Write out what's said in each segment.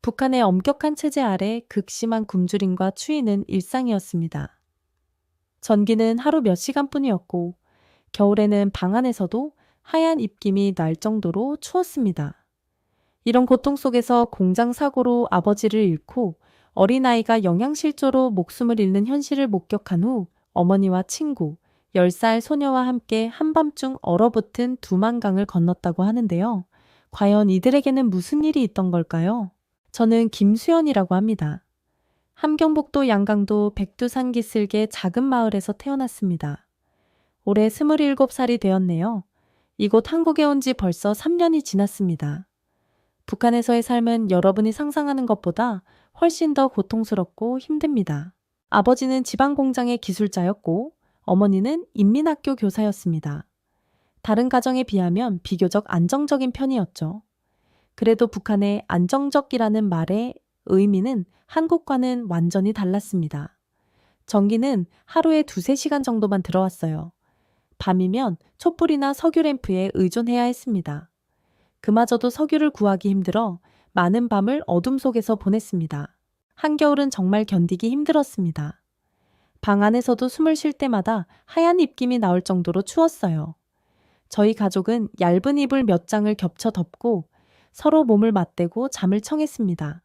북한의 엄격한 체제 아래 극심한 굶주림과 추위는 일상이었습니다. 전기는 하루 몇 시간뿐이었고 겨울에는 방 안에서도 하얀 입김이 날 정도로 추웠습니다. 이런 고통 속에서 공장 사고로 아버지를 잃고 어린아이가 영양실조로 목숨을 잃는 현실을 목격한 후 어머니와 친구, 10살 소녀와 함께 한밤중 얼어붙은 두만강을 건넜다고 하는데요. 과연 이들에게는 무슨 일이 있던 걸까요? 저는 김수연이라고 합니다. 함경북도 양강도 백두산 기슭의 작은 마을에서 태어났습니다. 올해 27살이 되었네요. 이곳 한국에 온 지 벌써 3년이 지났습니다. 북한에서의 삶은 여러분이 상상하는 것보다 훨씬 더 고통스럽고 힘듭니다. 아버지는 지방 공장의 기술자였고 어머니는 인민학교 교사였습니다. 다른 가정에 비하면 비교적 안정적인 편이었죠. 그래도 북한의 안정적이라는 말의 의미는 한국과는 완전히 달랐습니다. 전기는 하루에 2~3시간 정도만 들어왔어요. 밤이면 촛불이나 석유 램프에 의존해야 했습니다. 그마저도 석유를 구하기 힘들어 많은 밤을 어둠 속에서 보냈습니다. 한겨울은 정말 견디기 힘들었습니다. 방 안에서도 숨을 쉴 때마다 하얀 입김이 나올 정도로 추웠어요. 저희 가족은 얇은 이불 몇 장을 겹쳐 덮고 서로 몸을 맞대고 잠을 청했습니다.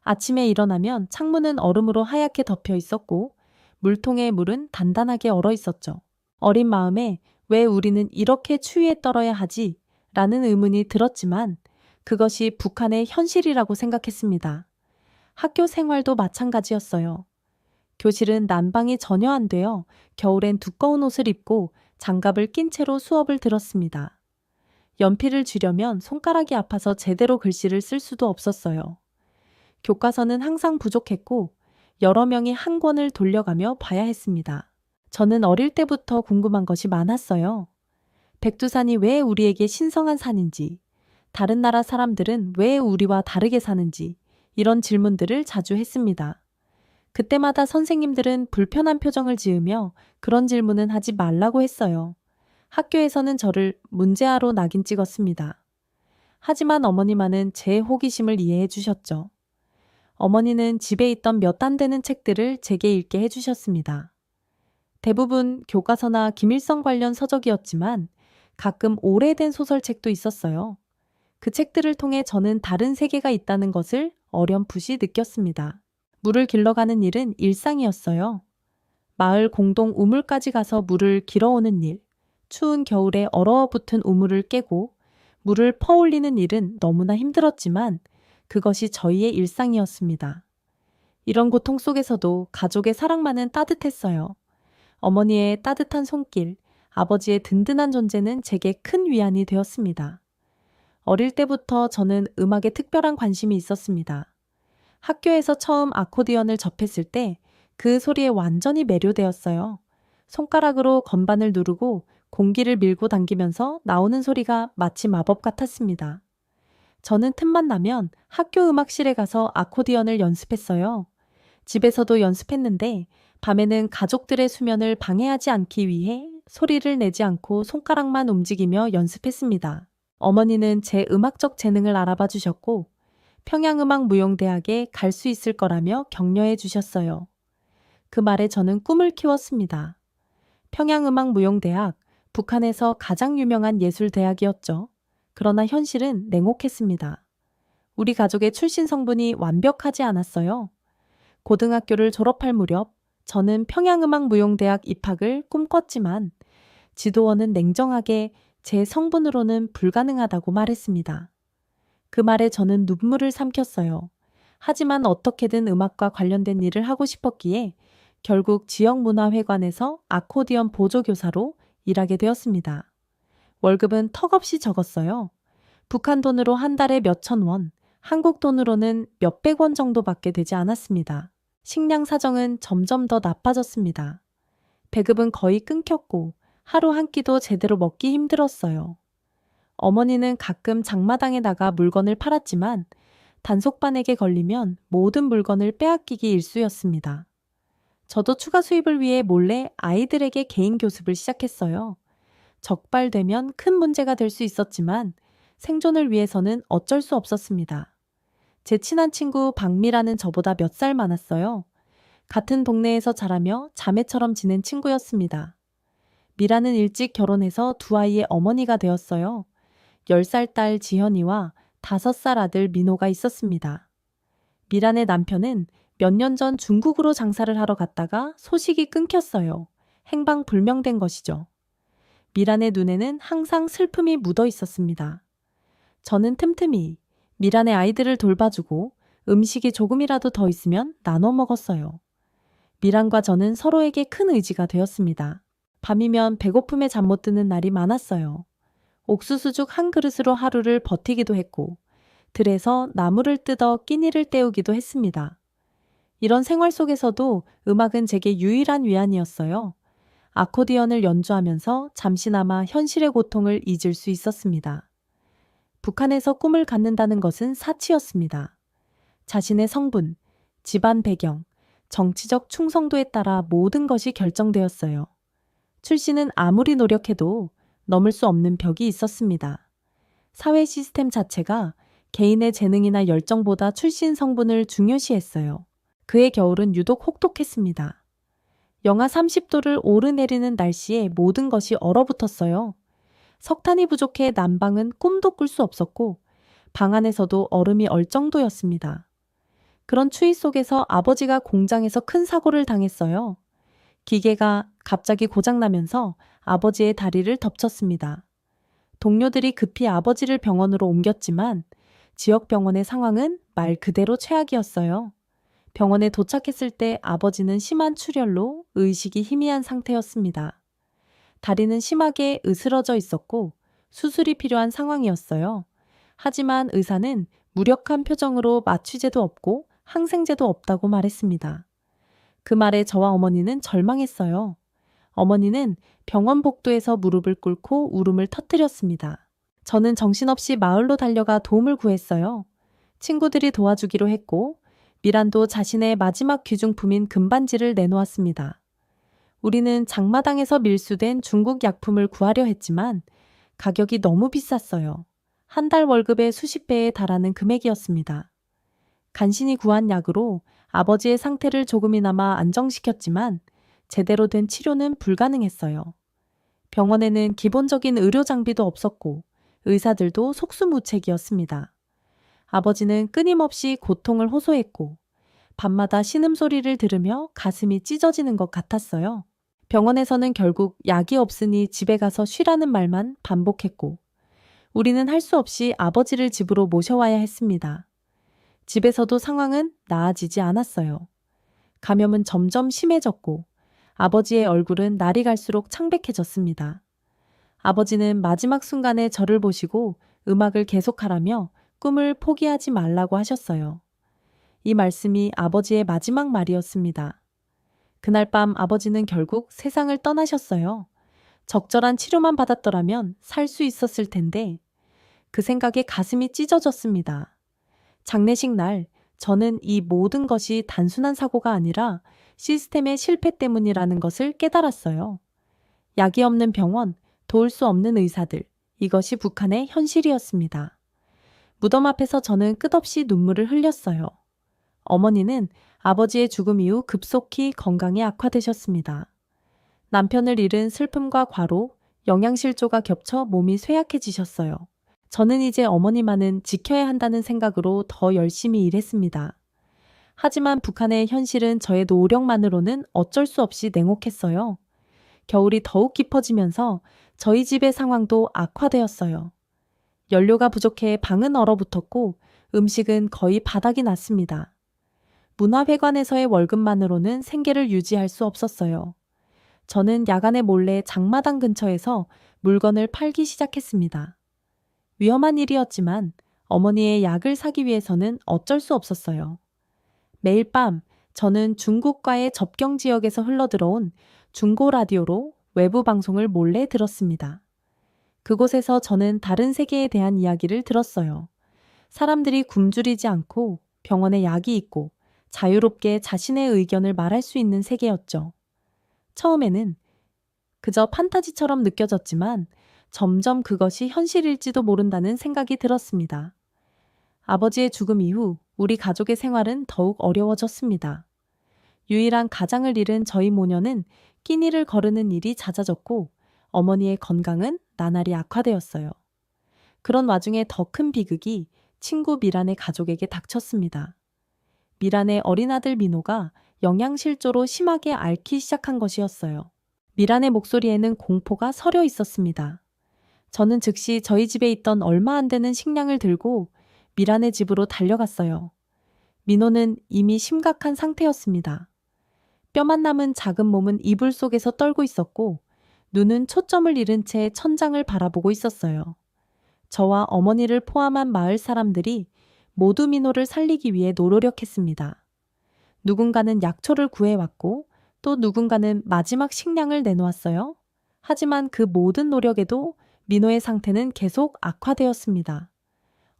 아침에 일어나면 창문은 얼음으로 하얗게 덮여 있었고 물통의 물은 단단하게 얼어 있었죠. 어린 마음에 왜 우리는 이렇게 추위에 떨어야 하지? 라는 의문이 들었지만 그것이 북한의 현실이라고 생각했습니다. 학교 생활도 마찬가지였어요. 교실은 난방이 전혀 안 되어 겨울엔 두꺼운 옷을 입고 장갑을 낀 채로 수업을 들었습니다. 연필을 쥐려면 손가락이 아파서 제대로 글씨를 쓸 수도 없었어요. 교과서는 항상 부족했고 여러 명이 한 권을 돌려가며 봐야 했습니다. 저는 어릴 때부터 궁금한 것이 많았어요. 백두산이 왜 우리에게 신성한 산인지, 다른 나라 사람들은 왜 우리와 다르게 사는지 이런 질문들을 자주 했습니다. 그때마다 선생님들은 불편한 표정을 지으며 그런 질문은 하지 말라고 했어요. 학교에서는 저를 문제아로 낙인 찍었습니다. 하지만 어머니만은 제 호기심을 이해해 주셨죠. 어머니는 집에 있던 몇 안 되는 책들을 제게 읽게 해주셨습니다. 대부분 교과서나 김일성 관련 서적이었지만 가끔 오래된 소설책도 있었어요. 그 책들을 통해 저는 다른 세계가 있다는 것을 어렴풋이 느꼈습니다. 물을 길러가는 일은 일상이었어요. 마을 공동 우물까지 가서 물을 길어오는 일, 추운 겨울에 얼어붙은 우물을 깨고 물을 퍼올리는 일은 너무나 힘들었지만 그것이 저희의 일상이었습니다. 이런 고통 속에서도 가족의 사랑만은 따뜻했어요. 어머니의 따뜻한 손길, 아버지의 든든한 존재는 제게 큰 위안이 되었습니다. 어릴 때부터 저는 음악에 특별한 관심이 있었습니다. 학교에서 처음 아코디언을 접했을 때 그 소리에 완전히 매료되었어요. 손가락으로 건반을 누르고 공기를 밀고 당기면서 나오는 소리가 마치 마법 같았습니다. 저는 틈만 나면 학교 음악실에 가서 아코디언을 연습했어요. 집에서도 연습했는데 밤에는 가족들의 수면을 방해하지 않기 위해 소리를 내지 않고 손가락만 움직이며 연습했습니다. 어머니는 제 음악적 재능을 알아봐 주셨고 평양음악무용대학에 갈 수 있을 거라며 격려해 주셨어요. 그 말에 저는 꿈을 키웠습니다. 평양음악무용대학, 북한에서 가장 유명한 예술대학이었죠. 그러나 현실은 냉혹했습니다. 우리 가족의 출신 성분이 완벽하지 않았어요. 고등학교를 졸업할 무렵 저는 평양음악무용대학 입학을 꿈꿨지만 지도원은 냉정하게 제 성분으로는 불가능하다고 말했습니다. 그 말에 저는 눈물을 삼켰어요. 하지만 어떻게든 음악과 관련된 일을 하고 싶었기에 결국 지역문화회관에서 아코디언 보조교사로 일하게 되었습니다. 월급은 턱없이 적었어요. 북한 돈으로 한 달에 몇천 원, 한국 돈으로는 몇백 원 정도밖에 되지 않았습니다. 식량 사정은 점점 더 나빠졌습니다. 배급은 거의 끊겼고 하루 한 끼도 제대로 먹기 힘들었어요. 어머니는 가끔 장마당에 나가 물건을 팔았지만 단속반에게 걸리면 모든 물건을 빼앗기기 일쑤였습니다. 저도 추가 수입을 위해 몰래 아이들에게 개인 교습을 시작했어요. 적발되면 큰 문제가 될 수 있었지만 생존을 위해서는 어쩔 수 없었습니다. 제 친한 친구 박미라는 저보다 몇 살 많았어요. 같은 동네에서 자라며 자매처럼 지낸 친구였습니다. 미라는 일찍 결혼해서 두 아이의 어머니가 되었어요. 10살 딸 지현이와 5살 아들 민호가 있었습니다. 미란의 남편은 몇 년 전 중국으로 장사를 하러 갔다가 소식이 끊겼어요. 행방불명된 것이죠. 미란의 눈에는 항상 슬픔이 묻어 있었습니다. 저는 틈틈이 미란의 아이들을 돌봐주고 음식이 조금이라도 더 있으면 나눠 먹었어요. 미란과 저는 서로에게 큰 의지가 되었습니다. 밤이면 배고픔에 잠 못 드는 날이 많았어요. 옥수수죽 한 그릇으로 하루를 버티기도 했고 들에서 나무를 뜯어 끼니를 때우기도 했습니다. 이런 생활 속에서도 음악은 제게 유일한 위안이었어요. 아코디언을 연주하면서 잠시나마 현실의 고통을 잊을 수 있었습니다. 북한에서 꿈을 갖는다는 것은 사치였습니다. 자신의 성분, 집안 배경, 정치적 충성도에 따라 모든 것이 결정되었어요. 출신은 아무리 노력해도 넘을 수 없는 벽이 있었습니다. 사회 시스템 자체가 개인의 재능이나 열정보다 출신 성분을 중요시했어요. 그의 겨울은 유독 혹독했습니다. 영하 30도를 오르내리는 날씨에 모든 것이 얼어붙었어요. 석탄이 부족해 난방은 꿈도 꿀 수 없었고 방 안에서도 얼음이 얼 정도였습니다. 그런 추위 속에서 아버지가 공장에서 큰 사고를 당했어요. 기계가 갑자기 고장나면서 아버지의 다리를 덮쳤습니다. 동료들이 급히 아버지를 병원으로 옮겼지만 지역 병원의 상황은 말 그대로 최악이었어요. 병원에 도착했을 때 아버지는 심한 출혈로 의식이 희미한 상태였습니다. 다리는 심하게 으스러져 있었고 수술이 필요한 상황이었어요. 하지만 의사는 무력한 표정으로 마취제도 없고 항생제도 없다고 말했습니다. 그 말에 저와 어머니는 절망했어요. 어머니는 병원 복도에서 무릎을 꿇고 울음을 터뜨렸습니다. 저는 정신없이 마을로 달려가 도움을 구했어요. 친구들이 도와주기로 했고 미란도 자신의 마지막 귀중품인 금반지를 내놓았습니다. 우리는 장마당에서 밀수된 중국 약품을 구하려 했지만 가격이 너무 비쌌어요. 한 달 월급의 수십 배에 달하는 금액이었습니다. 간신히 구한 약으로 아버지의 상태를 조금이나마 안정시켰지만 제대로 된 치료는 불가능했어요. 병원에는 기본적인 의료 장비도 없었고 의사들도 속수무책이었습니다. 아버지는 끊임없이 고통을 호소했고 밤마다 신음소리를 들으며 가슴이 찢어지는 것 같았어요. 병원에서는 결국 약이 없으니 집에 가서 쉬라는 말만 반복했고 우리는 할 수 없이 아버지를 집으로 모셔와야 했습니다. 집에서도 상황은 나아지지 않았어요. 감염은 점점 심해졌고 아버지의 얼굴은 날이 갈수록 창백해졌습니다. 아버지는 마지막 순간에 저를 보시고 음악을 계속하라며 꿈을 포기하지 말라고 하셨어요. 이 말씀이 아버지의 마지막 말이었습니다. 그날 밤 아버지는 결국 세상을 떠나셨어요. 적절한 치료만 받았더라면 살 수 있었을 텐데 그 생각에 가슴이 찢어졌습니다. 장례식 날 저는 이 모든 것이 단순한 사고가 아니라 시스템의 실패 때문이라는 것을 깨달았어요. 약이 없는 병원, 도울 수 없는 의사들, 이것이 북한의 현실이었습니다. 무덤 앞에서 저는 끝없이 눈물을 흘렸어요. 어머니는 아버지의 죽음 이후 급속히 건강이 악화되셨습니다. 남편을 잃은 슬픔과 과로, 영양실조가 겹쳐 몸이 쇠약해지셨어요. 저는 이제 어머니만은 지켜야 한다는 생각으로 더 열심히 일했습니다. 하지만 북한의 현실은 저의 노력만으로는 어쩔 수 없이 냉혹했어요. 겨울이 더욱 깊어지면서 저희 집의 상황도 악화되었어요. 연료가 부족해 방은 얼어붙었고 음식은 거의 바닥이 났습니다. 문화회관에서의 월급만으로는 생계를 유지할 수 없었어요. 저는 야간에 몰래 장마당 근처에서 물건을 팔기 시작했습니다. 위험한 일이었지만 어머니의 약을 사기 위해서는 어쩔 수 없었어요. 매일 밤 저는 중국과의 접경 지역에서 흘러들어온 중고 라디오로 외부 방송을 몰래 들었습니다. 그곳에서 저는 다른 세계에 대한 이야기를 들었어요. 사람들이 굶주리지 않고 병원에 약이 있고 자유롭게 자신의 의견을 말할 수 있는 세계였죠. 처음에는 그저 판타지처럼 느껴졌지만 점점 그것이 현실일지도 모른다는 생각이 들었습니다. 아버지의 죽음 이후 우리 가족의 생활은 더욱 어려워졌습니다. 유일한 가장을 잃은 저희 모녀는 끼니를 거르는 일이 잦아졌고 어머니의 건강은 나날이 악화되었어요. 그런 와중에 더 큰 비극이 친구 미란의 가족에게 닥쳤습니다. 미란의 어린 아들 민호가 영양실조로 심하게 앓기 시작한 것이었어요. 미란의 목소리에는 공포가 서려 있었습니다. 저는 즉시 저희 집에 있던 얼마 안 되는 식량을 들고 미란의 집으로 달려갔어요. 민호는 이미 심각한 상태였습니다. 뼈만 남은 작은 몸은 이불 속에서 떨고 있었고 눈은 초점을 잃은 채 천장을 바라보고 있었어요. 저와 어머니를 포함한 마을 사람들이 모두 민호를 살리기 위해 노력했습니다. 누군가는 약초를 구해왔고 또 누군가는 마지막 식량을 내놓았어요. 하지만 그 모든 노력에도 민호의 상태는 계속 악화되었습니다.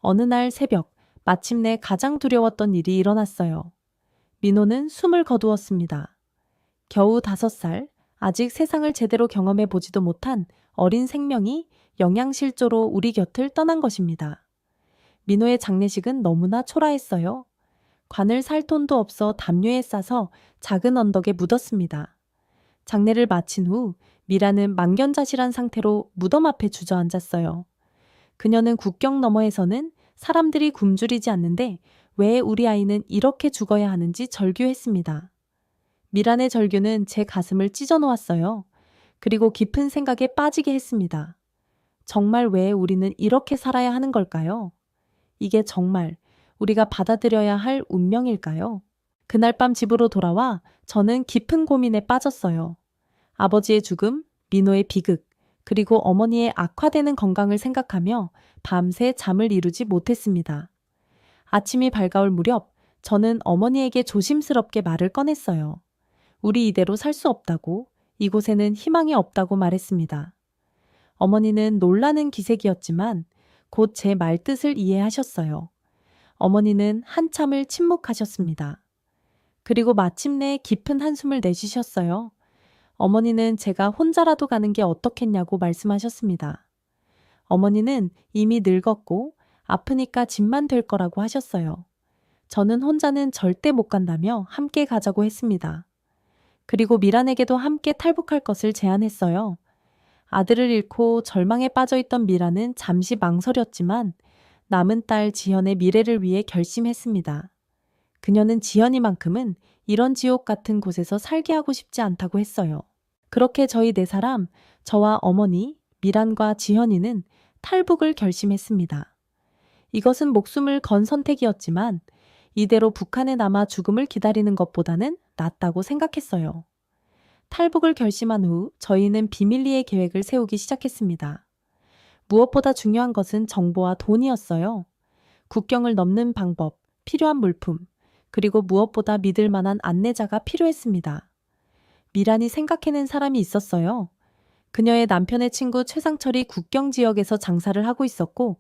어느 날 새벽, 마침내 가장 두려웠던 일이 일어났어요. 민호는 숨을 거두었습니다. 겨우 5살, 아직 세상을 제대로 경험해 보지도 못한 어린 생명이 영양실조로 우리 곁을 떠난 것입니다. 민호의 장례식은 너무나 초라했어요. 관을 살 돈도 없어 담요에 싸서 작은 언덕에 묻었습니다. 장례를 마친 후 미라는 망견자실한 상태로 무덤 앞에 주저앉았어요. 그녀는 국경 너머에서는 사람들이 굶주리지 않는데 왜 우리 아이는 이렇게 죽어야 하는지 절규했습니다. 미란의 절규는 제 가슴을 찢어 놓았어요. 그리고 깊은 생각에 빠지게 했습니다. 정말 왜 우리는 이렇게 살아야 하는 걸까요? 이게 정말 우리가 받아들여야 할 운명일까요? 그날 밤 집으로 돌아와 저는 깊은 고민에 빠졌어요. 아버지의 죽음, 민호의 비극, 그리고 어머니의 악화되는 건강을 생각하며 밤새 잠을 이루지 못했습니다. 아침이 밝아올 무렵 저는 어머니에게 조심스럽게 말을 꺼냈어요. 우리 이대로 살 수 없다고, 이곳에는 희망이 없다고 말했습니다. 어머니는 놀라는 기색이었지만 곧 제 말뜻을 이해하셨어요. 어머니는 한참을 침묵하셨습니다. 그리고 마침내 깊은 한숨을 내쉬셨어요. 어머니는 제가 혼자라도 가는 게 어떻겠냐고 말씀하셨습니다. 어머니는 이미 늙었고 아프니까 집만 될 거라고 하셨어요. 저는 혼자는 절대 못 간다며 함께 가자고 했습니다. 그리고 미란에게도 함께 탈북할 것을 제안했어요. 아들을 잃고 절망에 빠져있던 미란은 잠시 망설였지만 남은 딸 지현의 미래를 위해 결심했습니다. 그녀는 지현이만큼은 이런 지옥 같은 곳에서 살게 하고 싶지 않다고 했어요. 그렇게 저희 4사람, 저와 어머니, 미란과 지현이는 탈북을 결심했습니다. 이것은 목숨을 건 선택이었지만 이대로 북한에 남아 죽음을 기다리는 것보다는 낫다고 생각했어요. 탈북을 결심한 후 저희는 비밀리에 계획을 세우기 시작했습니다. 무엇보다 중요한 것은 정보와 돈이었어요. 국경을 넘는 방법, 필요한 물품, 그리고 무엇보다 믿을 만한 안내자가 필요했습니다. 미란이 생각해낸 사람이 있었어요. 그녀의 남편의 친구 최상철이 국경 지역에서 장사를 하고 있었고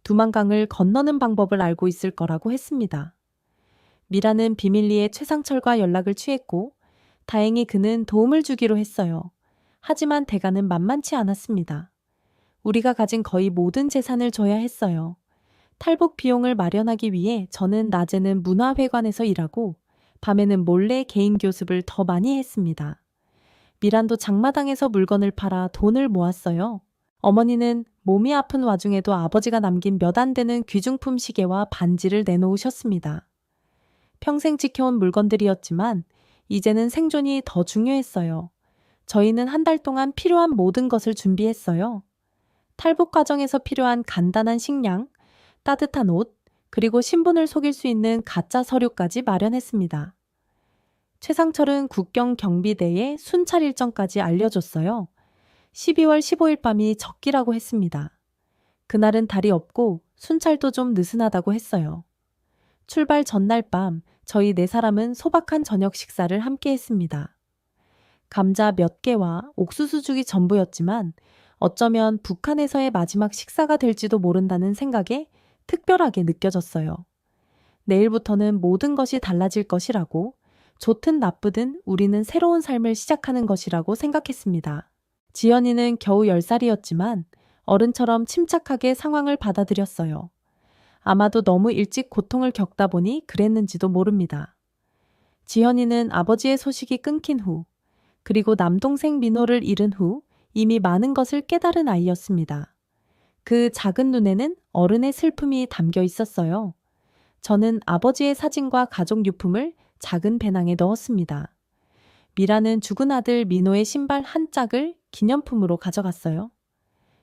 두만강을 건너는 방법을 알고 있을 거라고 했습니다. 미란은 비밀리에 최상철과 연락을 취했고 다행히 그는 도움을 주기로 했어요. 하지만 대가는 만만치 않았습니다. 우리가 가진 거의 모든 재산을 줘야 했어요. 탈북 비용을 마련하기 위해 저는 낮에는 문화회관에서 일하고 밤에는 몰래 개인 교습을 더 많이 했습니다. 미란도 장마당에서 물건을 팔아 돈을 모았어요. 어머니는 몸이 아픈 와중에도 아버지가 남긴 몇 안 되는 귀중품 시계와 반지를 내놓으셨습니다. 평생 지켜온 물건들이었지만 이제는 생존이 더 중요했어요. 저희는 한 달 동안 필요한 모든 것을 준비했어요. 탈북 과정에서 필요한 간단한 식량, 따뜻한 옷, 그리고 신분을 속일 수 있는 가짜 서류까지 마련했습니다. 최상철은 국경 경비대에 순찰 일정까지 알려줬어요. 12월 15일 밤이 적기라고 했습니다. 그날은 달이 없고 순찰도 좀 느슨하다고 했어요. 출발 전날 밤 저희 4사람은 소박한 저녁 식사를 함께 했습니다. 감자 몇 개와 옥수수죽이 전부였지만 어쩌면 북한에서의 마지막 식사가 될지도 모른다는 생각에 특별하게 느껴졌어요. 내일부터는 모든 것이 달라질 것이라고, 좋든 나쁘든 우리는 새로운 삶을 시작하는 것이라고 생각했습니다. 지연이는 겨우 10살이었지만 어른처럼 침착하게 상황을 받아들였어요. 아마도 너무 일찍 고통을 겪다 보니 그랬는지도 모릅니다. 지현이는 아버지의 소식이 끊긴 후, 그리고 남동생 민호를 잃은 후 이미 많은 것을 깨달은 아이였습니다. 그 작은 눈에는 어른의 슬픔이 담겨 있었어요. 저는 아버지의 사진과 가족 유품을 작은 배낭에 넣었습니다. 미라는 죽은 아들 민호의 신발 한 짝을 기념품으로 가져갔어요.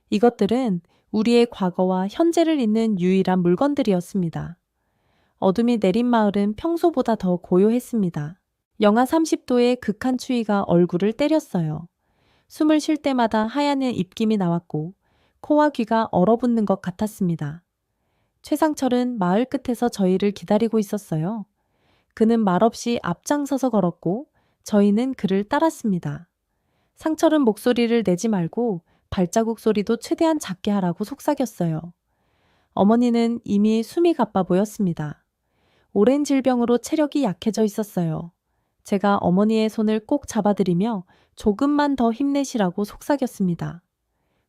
이것들은 우리의 과거와 현재를 잇는 유일한 물건들이었습니다. 어둠이 내린 마을은 평소보다 더 고요했습니다. 영하 30도의 극한 추위가 얼굴을 때렸어요. 숨을 쉴 때마다 하얀 입김이 나왔고 코와 귀가 얼어붙는 것 같았습니다. 최상철은 마을 끝에서 저희를 기다리고 있었어요. 그는 말없이 앞장서서 걸었고 저희는 그를 따랐습니다. 상철은 목소리를 내지 말고 발자국 소리도 최대한 작게 하라고 속삭였어요. 어머니는 이미 숨이 가빠 보였습니다. 오랜 질병으로 체력이 약해져 있었어요. 제가 어머니의 손을 꼭 잡아드리며 조금만 더 힘내시라고 속삭였습니다.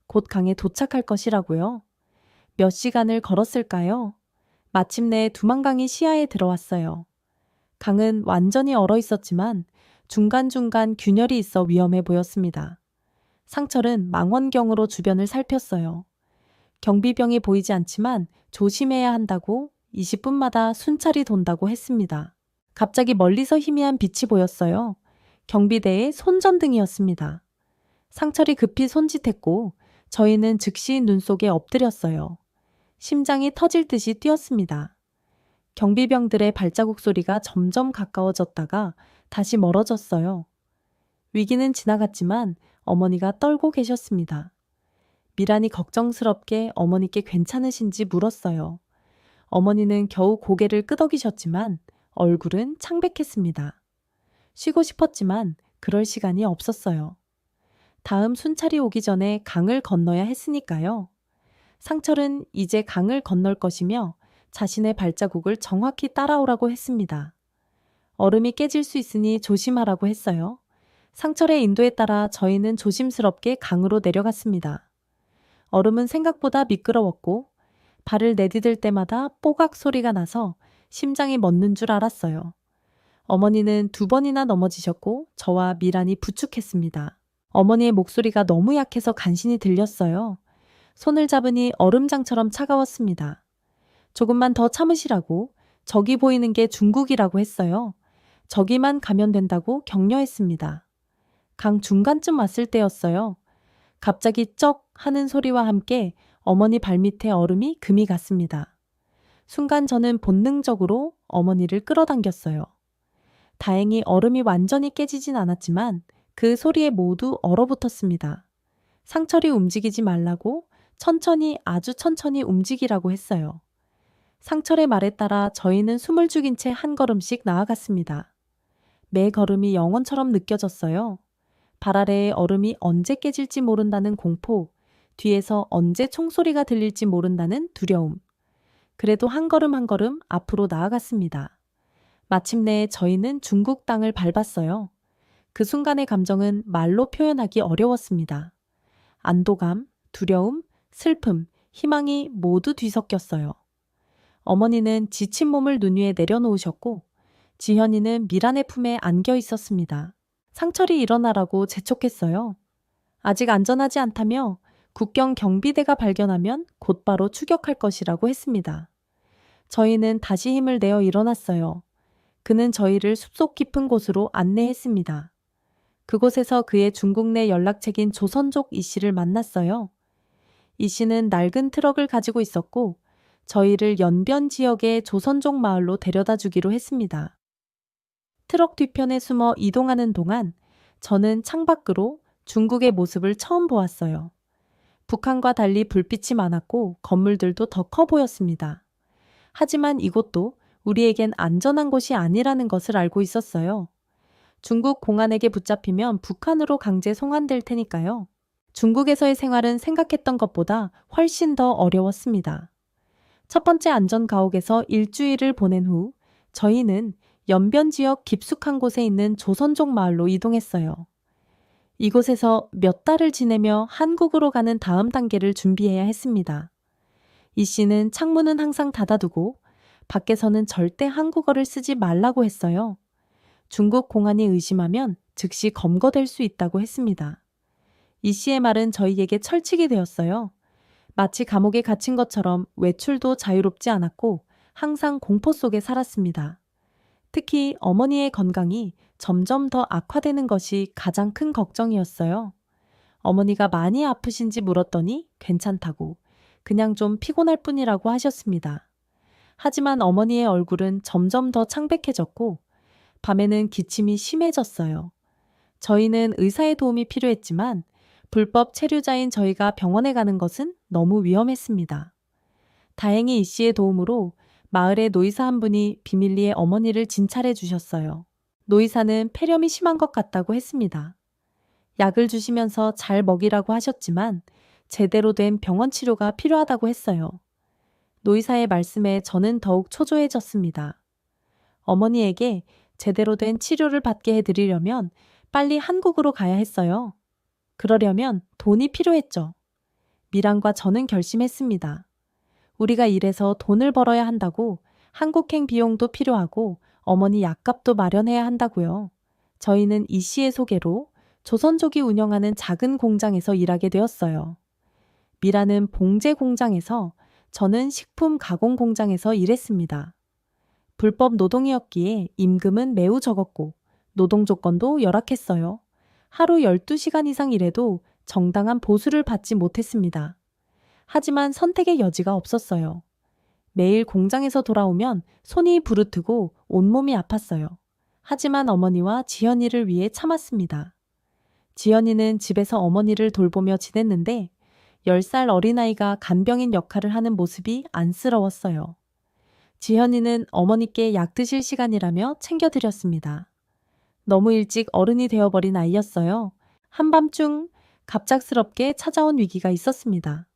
곧 강에 도착할 것이라고요. 몇 시간을 걸었을까요? 마침내 두만강이 시야에 들어왔어요. 강은 완전히 얼어 있었지만 중간중간 균열이 있어 위험해 보였습니다. 상철은 망원경으로 주변을 살폈어요. 경비병이 보이지 않지만 조심해야 한다고 20분마다 순찰이 돈다고 했습니다. 갑자기 멀리서 희미한 빛이 보였어요. 경비대의 손전등이었습니다. 상철이 급히 손짓했고 저희는 즉시 눈 속에 엎드렸어요. 심장이 터질 듯이 뛰었습니다. 경비병들의 발자국 소리가 점점 가까워졌다가 다시 멀어졌어요. 위기는 지나갔지만 어머니가 떨고 계셨습니다. 미란이 걱정스럽게 어머니께 괜찮으신지 물었어요. 어머니는 겨우 고개를 끄덕이셨지만 얼굴은 창백했습니다. 쉬고 싶었지만 그럴 시간이 없었어요. 다음 순찰이 오기 전에 강을 건너야 했으니까요. 상철은 이제 강을 건널 것이며 자신의 발자국을 정확히 따라오라고 했습니다. 얼음이 깨질 수 있으니 조심하라고 했어요. 상철의 인도에 따라 저희는 조심스럽게 강으로 내려갔습니다. 얼음은 생각보다 미끄러웠고 발을 내디딜 때마다 뽀각 소리가 나서 심장이 멎는 줄 알았어요. 어머니는 2번이나 넘어지셨고 저와 미란이 부축했습니다. 어머니의 목소리가 너무 약해서 간신히 들렸어요. 손을 잡으니 얼음장처럼 차가웠습니다. 조금만 더 참으시라고, 저기 보이는 게 중국이라고 했어요. 저기만 가면 된다고 격려했습니다. 강 중간쯤 왔을 때였어요. 갑자기 쩍 하는 소리와 함께 어머니 발밑에 얼음이 금이 갔습니다. 순간 저는 본능적으로 어머니를 끌어당겼어요. 다행히 얼음이 완전히 깨지진 않았지만 그 소리에 모두 얼어붙었습니다. 상철이 움직이지 말라고 천천히, 아주 천천히 움직이라고 했어요. 상철의 말에 따라 저희는 숨을 죽인 채 한 걸음씩 나아갔습니다. 매 걸음이 영원처럼 느껴졌어요. 발 아래의 얼음이 언제 깨질지 모른다는 공포, 뒤에서 언제 총소리가 들릴지 모른다는 두려움. 그래도 한 걸음 한 걸음 앞으로 나아갔습니다. 마침내 저희는 중국 땅을 밟았어요. 그 순간의 감정은 말로 표현하기 어려웠습니다. 안도감, 두려움, 슬픔, 희망이 모두 뒤섞였어요. 어머니는 지친 몸을 눈 위에 내려놓으셨고 지현이는 미란의 품에 안겨 있었습니다. 상철이 일어나라고 재촉했어요. 아직 안전하지 않다며 국경 경비대가 발견하면 곧바로 추격할 것이라고 했습니다. 저희는 다시 힘을 내어 일어났어요. 그는 저희를 숲속 깊은 곳으로 안내했습니다. 그곳에서 그의 중국 내 연락책인 조선족 이 씨를 만났어요. 이 씨는 낡은 트럭을 가지고 있었고 저희를 연변 지역의 조선족 마을로 데려다 주기로 했습니다. 트럭 뒤편에 숨어 이동하는 동안 저는 창밖으로 중국의 모습을 처음 보았어요. 북한과 달리 불빛이 많았고 건물들도 더 커 보였습니다. 하지만 이곳도 우리에겐 안전한 곳이 아니라는 것을 알고 있었어요. 중국 공안에게 붙잡히면 북한으로 강제 송환될 테니까요. 중국에서의 생활은 생각했던 것보다 훨씬 더 어려웠습니다. 첫 번째 안전 가옥에서 일주일을 보낸 후 저희는 연변 지역 깊숙한 곳에 있는 조선족 마을로 이동했어요. 이곳에서 몇 달을 지내며 한국으로 가는 다음 단계를 준비해야 했습니다. 이 씨는 창문은 항상 닫아두고 밖에서는 절대 한국어를 쓰지 말라고 했어요. 중국 공안이 의심하면 즉시 검거될 수 있다고 했습니다. 이 씨의 말은 저희에게 철칙이 되었어요. 마치 감옥에 갇힌 것처럼 외출도 자유롭지 않았고 항상 공포 속에 살았습니다. 특히 어머니의 건강이 점점 더 악화되는 것이 가장 큰 걱정이었어요. 어머니가 많이 아프신지 물었더니 괜찮다고, 그냥 좀 피곤할 뿐이라고 하셨습니다. 하지만 어머니의 얼굴은 점점 더 창백해졌고 밤에는 기침이 심해졌어요. 저희는 의사의 도움이 필요했지만 불법 체류자인 저희가 병원에 가는 것은 너무 위험했습니다. 다행히 이 씨의 도움으로 마을의 노이사 한 분이 비밀리에 어머니를 진찰해 주셨어요. 노이사는 폐렴이 심한 것 같다고 했습니다. 약을 주시면서 잘 먹이라고 하셨지만 제대로 된 병원 치료가 필요하다고 했어요. 노이사의 말씀에 저는 더욱 초조해졌습니다. 어머니에게 제대로 된 치료를 받게 해드리려면 빨리 한국으로 가야 했어요. 그러려면 돈이 필요했죠. 미란과 저는 결심했습니다. 우리가 일해서 돈을 벌어야 한다고, 한국행 비용도 필요하고 어머니 약값도 마련해야 한다고요. 저희는 이 씨의 소개로 조선족이 운영하는 작은 공장에서 일하게 되었어요. 미라는 봉제 공장에서, 저는 식품 가공 공장에서 일했습니다. 불법 노동이었기에 임금은 매우 적었고 노동 조건도 열악했어요. 하루 12시간 이상 일해도 정당한 보수를 받지 못했습니다. 하지만 선택의 여지가 없었어요. 매일 공장에서 돌아오면 손이 부르트고 온몸이 아팠어요. 하지만 어머니와 지연이를 위해 참았습니다. 지연이는 집에서 어머니를 돌보며 지냈는데 10살 어린아이가 간병인 역할을 하는 모습이 안쓰러웠어요. 지연이는 어머니께 약 드실 시간이라며 챙겨드렸습니다. 너무 일찍 어른이 되어버린 아이였어요. 한밤중 갑작스럽게 찾아온 위기가 있었습니다.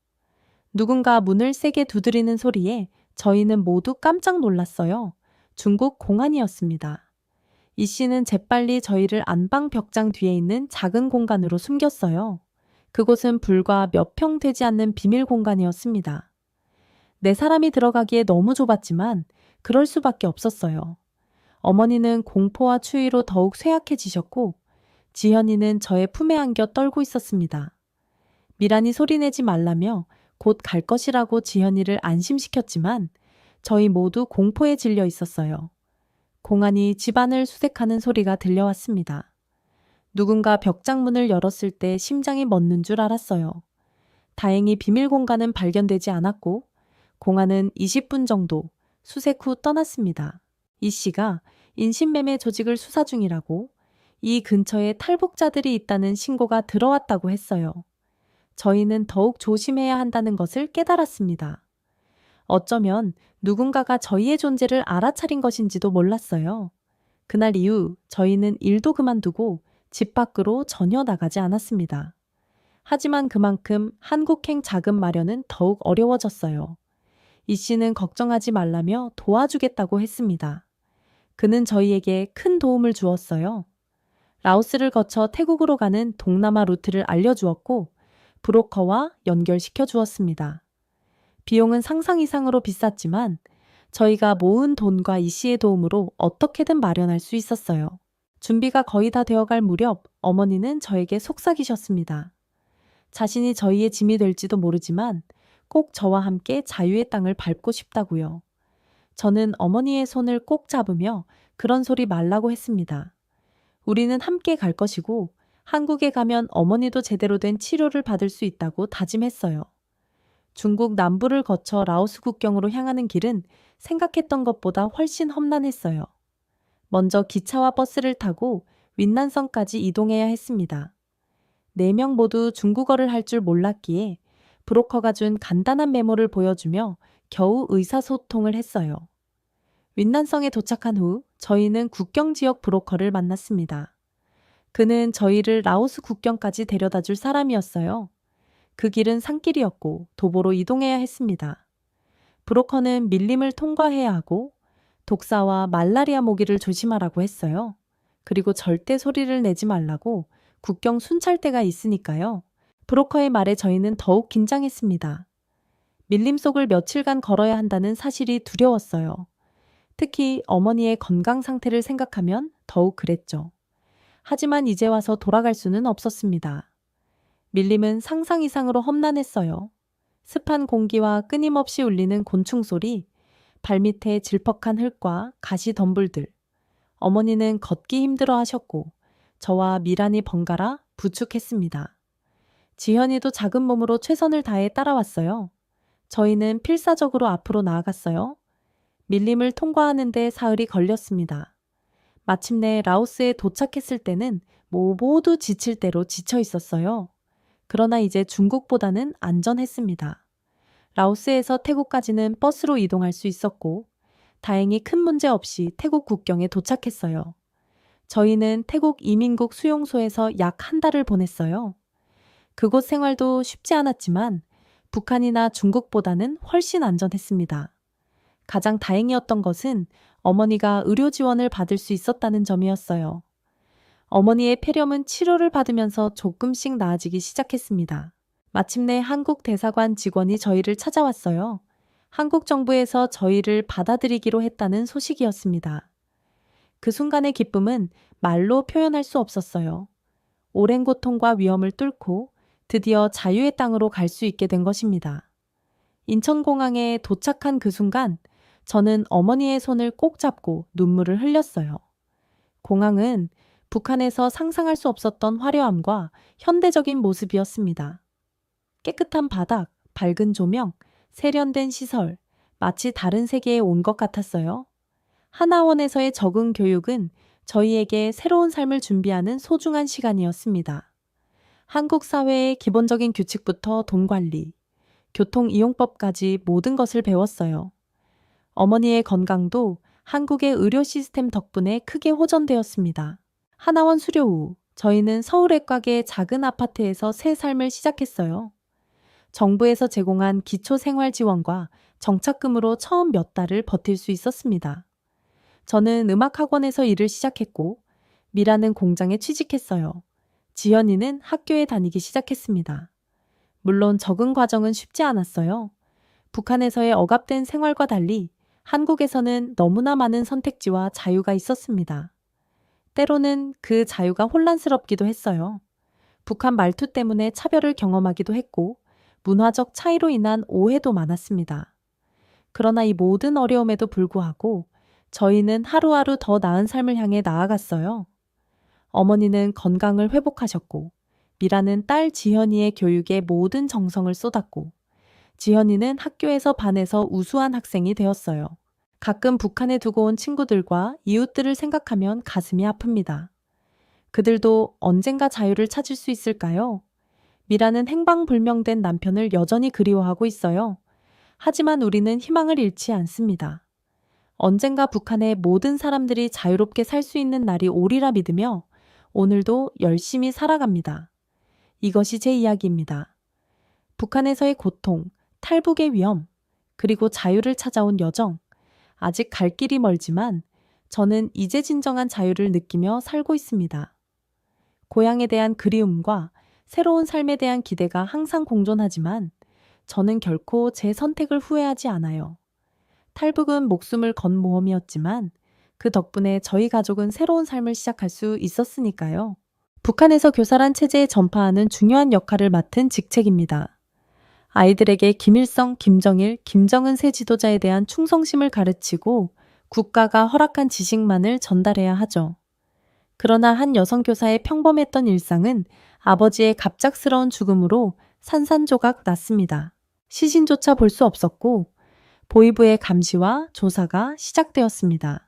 누군가 문을 세게 두드리는 소리에 저희는 모두 깜짝 놀랐어요. 중국 공안이었습니다. 이 씨는 재빨리 저희를 안방 벽장 뒤에 있는 작은 공간으로 숨겼어요. 그곳은 불과 몇 평 되지 않는 비밀 공간이었습니다. 네 사람이 들어가기에 너무 좁았지만 그럴 수밖에 없었어요. 어머니는 공포와 추위로 더욱 쇠약해지셨고 지현이는 저의 품에 안겨 떨고 있었습니다. 미란이 소리내지 말라며 곧 갈 것이라고 지현이를 안심시켰지만 저희 모두 공포에 질려 있었어요. 공안이 집안을 수색하는 소리가 들려왔습니다. 누군가 벽장문을 열었을 때 심장이 멎는 줄 알았어요. 다행히 비밀 공간은 발견되지 않았고 공안은 20분 정도 수색 후 떠났습니다. 이 씨가 인신매매 조직을 수사 중이라고, 이 근처에 탈북자들이 있다는 신고가 들어왔다고 했어요. 저희는 더욱 조심해야 한다는 것을 깨달았습니다. 어쩌면 누군가가 저희의 존재를 알아차린 것인지도 몰랐어요. 그날 이후 저희는 일도 그만두고 집 밖으로 전혀 나가지 않았습니다. 하지만 그만큼 한국행 자금 마련은 더욱 어려워졌어요. 이 씨는 걱정하지 말라며 도와주겠다고 했습니다. 그는 저희에게 큰 도움을 주었어요. 라오스를 거쳐 태국으로 가는 동남아 루트를 알려주었고 브로커와 연결시켜 주었습니다. 비용은 상상 이상으로 비쌌지만 저희가 모은 돈과 이 씨의 도움으로 어떻게든 마련할 수 있었어요. 준비가 거의 다 되어갈 무렵 어머니는 저에게 속삭이셨습니다. 자신이 저희의 짐이 될지도 모르지만 꼭 저와 함께 자유의 땅을 밟고 싶다고요. 저는 어머니의 손을 꼭 잡으며 그런 소리 말라고 했습니다. 우리는 함께 갈 것이고 한국에 가면 어머니도 제대로 된 치료를 받을 수 있다고 다짐했어요. 중국 남부를 거쳐 라오스 국경으로 향하는 길은 생각했던 것보다 훨씬 험난했어요. 먼저 기차와 버스를 타고 윈난성까지 이동해야 했습니다. 4명 모두 중국어를 할 줄 몰랐기에 브로커가 준 간단한 메모를 보여주며 겨우 의사소통을 했어요. 윈난성에 도착한 후 저희는 국경 지역 브로커를 만났습니다. 그는 저희를 라오스 국경까지 데려다 줄 사람이었어요. 그 길은 산길이었고 도보로 이동해야 했습니다. 브로커는 밀림을 통과해야 하고 독사와 말라리아 모기를 조심하라고 했어요. 그리고 절대 소리를 내지 말라고, 국경 순찰대가 있으니까요. 브로커의 말에 저희는 더욱 긴장했습니다. 밀림 속을 며칠간 걸어야 한다는 사실이 두려웠어요. 특히 어머니의 건강 상태를 생각하면 더욱 그랬죠. 하지만 이제 와서 돌아갈 수는 없었습니다. 밀림은 상상 이상으로 험난했어요. 습한 공기와 끊임없이 울리는 곤충 소리, 발밑에 질퍽한 흙과 가시 덤불들. 어머니는 걷기 힘들어 하셨고 저와 미란이 번갈아 부축했습니다. 지현이도 작은 몸으로 최선을 다해 따라왔어요. 저희는 필사적으로 앞으로 나아갔어요. 밀림을 통과하는 데 사흘이 걸렸습니다. 마침내 라오스에 도착했을 때는 모두 지칠 대로 지쳐 있었어요. 그러나 이제 중국보다는 안전했습니다. 라오스에서 태국까지는 버스로 이동할 수 있었고 다행히 큰 문제 없이 태국 국경에 도착했어요. 저희는 태국 이민국 수용소에서 약 한 달을 보냈어요. 그곳 생활도 쉽지 않았지만 북한이나 중국보다는 훨씬 안전했습니다. 가장 다행이었던 것은 어머니가 의료 지원을 받을 수 있었다는 점이었어요. 어머니의 폐렴은 치료를 받으면서 조금씩 나아지기 시작했습니다. 마침내 한국 대사관 직원이 저희를 찾아왔어요. 한국 정부에서 저희를 받아들이기로 했다는 소식이었습니다. 그 순간의 기쁨은 말로 표현할 수 없었어요. 오랜 고통과 위험을 뚫고 드디어 자유의 땅으로 갈 수 있게 된 것입니다. 인천공항에 도착한 그 순간 저는 어머니의 손을 꼭 잡고 눈물을 흘렸어요. 공항은 북한에서 상상할 수 없었던 화려함과 현대적인 모습이었습니다. 깨끗한 바닥, 밝은 조명, 세련된 시설, 마치 다른 세계에 온 것 같았어요. 하나원에서의 적응 교육은 저희에게 새로운 삶을 준비하는 소중한 시간이었습니다. 한국 사회의 기본적인 규칙부터 돈 관리, 교통 이용법까지 모든 것을 배웠어요. 어머니의 건강도 한국의 의료 시스템 덕분에 크게 호전되었습니다. 하나원 수료 후 저희는 서울외곽의 작은 아파트에서 새 삶을 시작했어요. 정부에서 제공한 기초생활지원과 정착금으로 처음 몇 달을 버틸 수 있었습니다. 저는 음악학원에서 일을 시작했고 미라는 공장에 취직했어요. 지연이는 학교에 다니기 시작했습니다. 물론 적응 과정은 쉽지 않았어요. 북한에서의 억압된 생활과 달리 한국에서는 너무나 많은 선택지와 자유가 있었습니다. 때로는 그 자유가 혼란스럽기도 했어요. 북한 말투 때문에 차별을 경험하기도 했고 문화적 차이로 인한 오해도 많았습니다. 그러나 이 모든 어려움에도 불구하고 저희는 하루하루 더 나은 삶을 향해 나아갔어요. 어머니는 건강을 회복하셨고 미라는 딸 지현이의 교육에 모든 정성을 쏟았고 지현이는 학교에서 반에서 우수한 학생이 되었어요. 가끔 북한에 두고 온 친구들과 이웃들을 생각하면 가슴이 아픕니다. 그들도 언젠가 자유를 찾을 수 있을까요? 미라는 행방불명된 남편을 여전히 그리워하고 있어요. 하지만 우리는 희망을 잃지 않습니다. 언젠가 북한의 모든 사람들이 자유롭게 살 수 있는 날이 오리라 믿으며 오늘도 열심히 살아갑니다. 이것이 제 이야기입니다. 북한에서의 고통, 탈북의 위험, 그리고 자유를 찾아온 여정. 아직 갈 길이 멀지만 저는 이제 진정한 자유를 느끼며 살고 있습니다. 고향에 대한 그리움과 새로운 삶에 대한 기대가 항상 공존하지만 저는 결코 제 선택을 후회하지 않아요. 탈북은 목숨을 건 모험이었지만 그 덕분에 저희 가족은 새로운 삶을 시작할 수 있었으니까요. 북한에서 교사란 체제에 전파하는 중요한 역할을 맡은 직책입니다. 아이들에게 김일성, 김정일, 김정은 세 지도자에 대한 충성심을 가르치고 국가가 허락한 지식만을 전달해야 하죠. 그러나 한 여성 교사의 평범했던 일상은 아버지의 갑작스러운 죽음으로 산산조각 났습니다. 시신조차 볼 수 없었고 보위부의 감시와 조사가 시작되었습니다.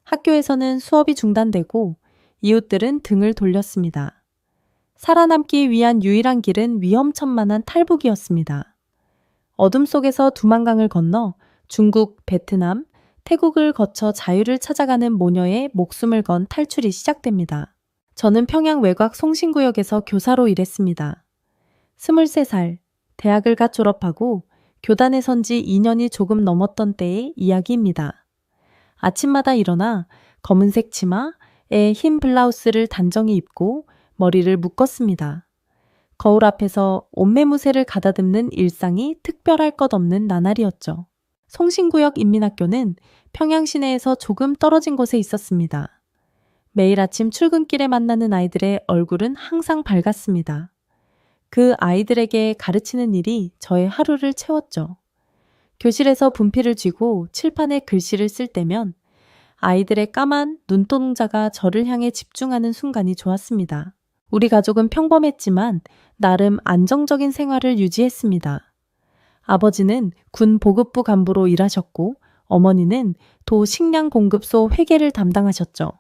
학교에서는 수업이 중단되고 이웃들은 등을 돌렸습니다. 살아남기 위한 유일한 길은 위험천만한 탈북이었습니다. 어둠 속에서 두만강을 건너 중국, 베트남, 태국을 거쳐 자유를 찾아가는 모녀의 목숨을 건 탈출이 시작됩니다. 저는 평양 외곽 송신구역에서 교사로 일했습니다. 23살, 대학을 갓 졸업하고 교단에 선 지 2년이 조금 넘었던 때의 이야기입니다. 아침마다 일어나 검은색 치마에 흰 블라우스를 단정히 입고 머리를 묶었습니다. 거울 앞에서 옷매무새를 가다듬는 일상이 특별할 것 없는 나날이었죠. 송신구역 인민학교는 평양 시내에서 조금 떨어진 곳에 있었습니다. 매일 아침 출근길에 만나는 아이들의 얼굴은 항상 밝았습니다. 그 아이들에게 가르치는 일이 저의 하루를 채웠죠. 교실에서 분필을 쥐고 칠판에 글씨를 쓸 때면 아이들의 까만 눈동자가 저를 향해 집중하는 순간이 좋았습니다. 우리 가족은 평범했지만 나름 안정적인 생활을 유지했습니다. 아버지는 군 보급부 간부로 일하셨고 어머니는 도 식량공급소 회계를 담당하셨죠.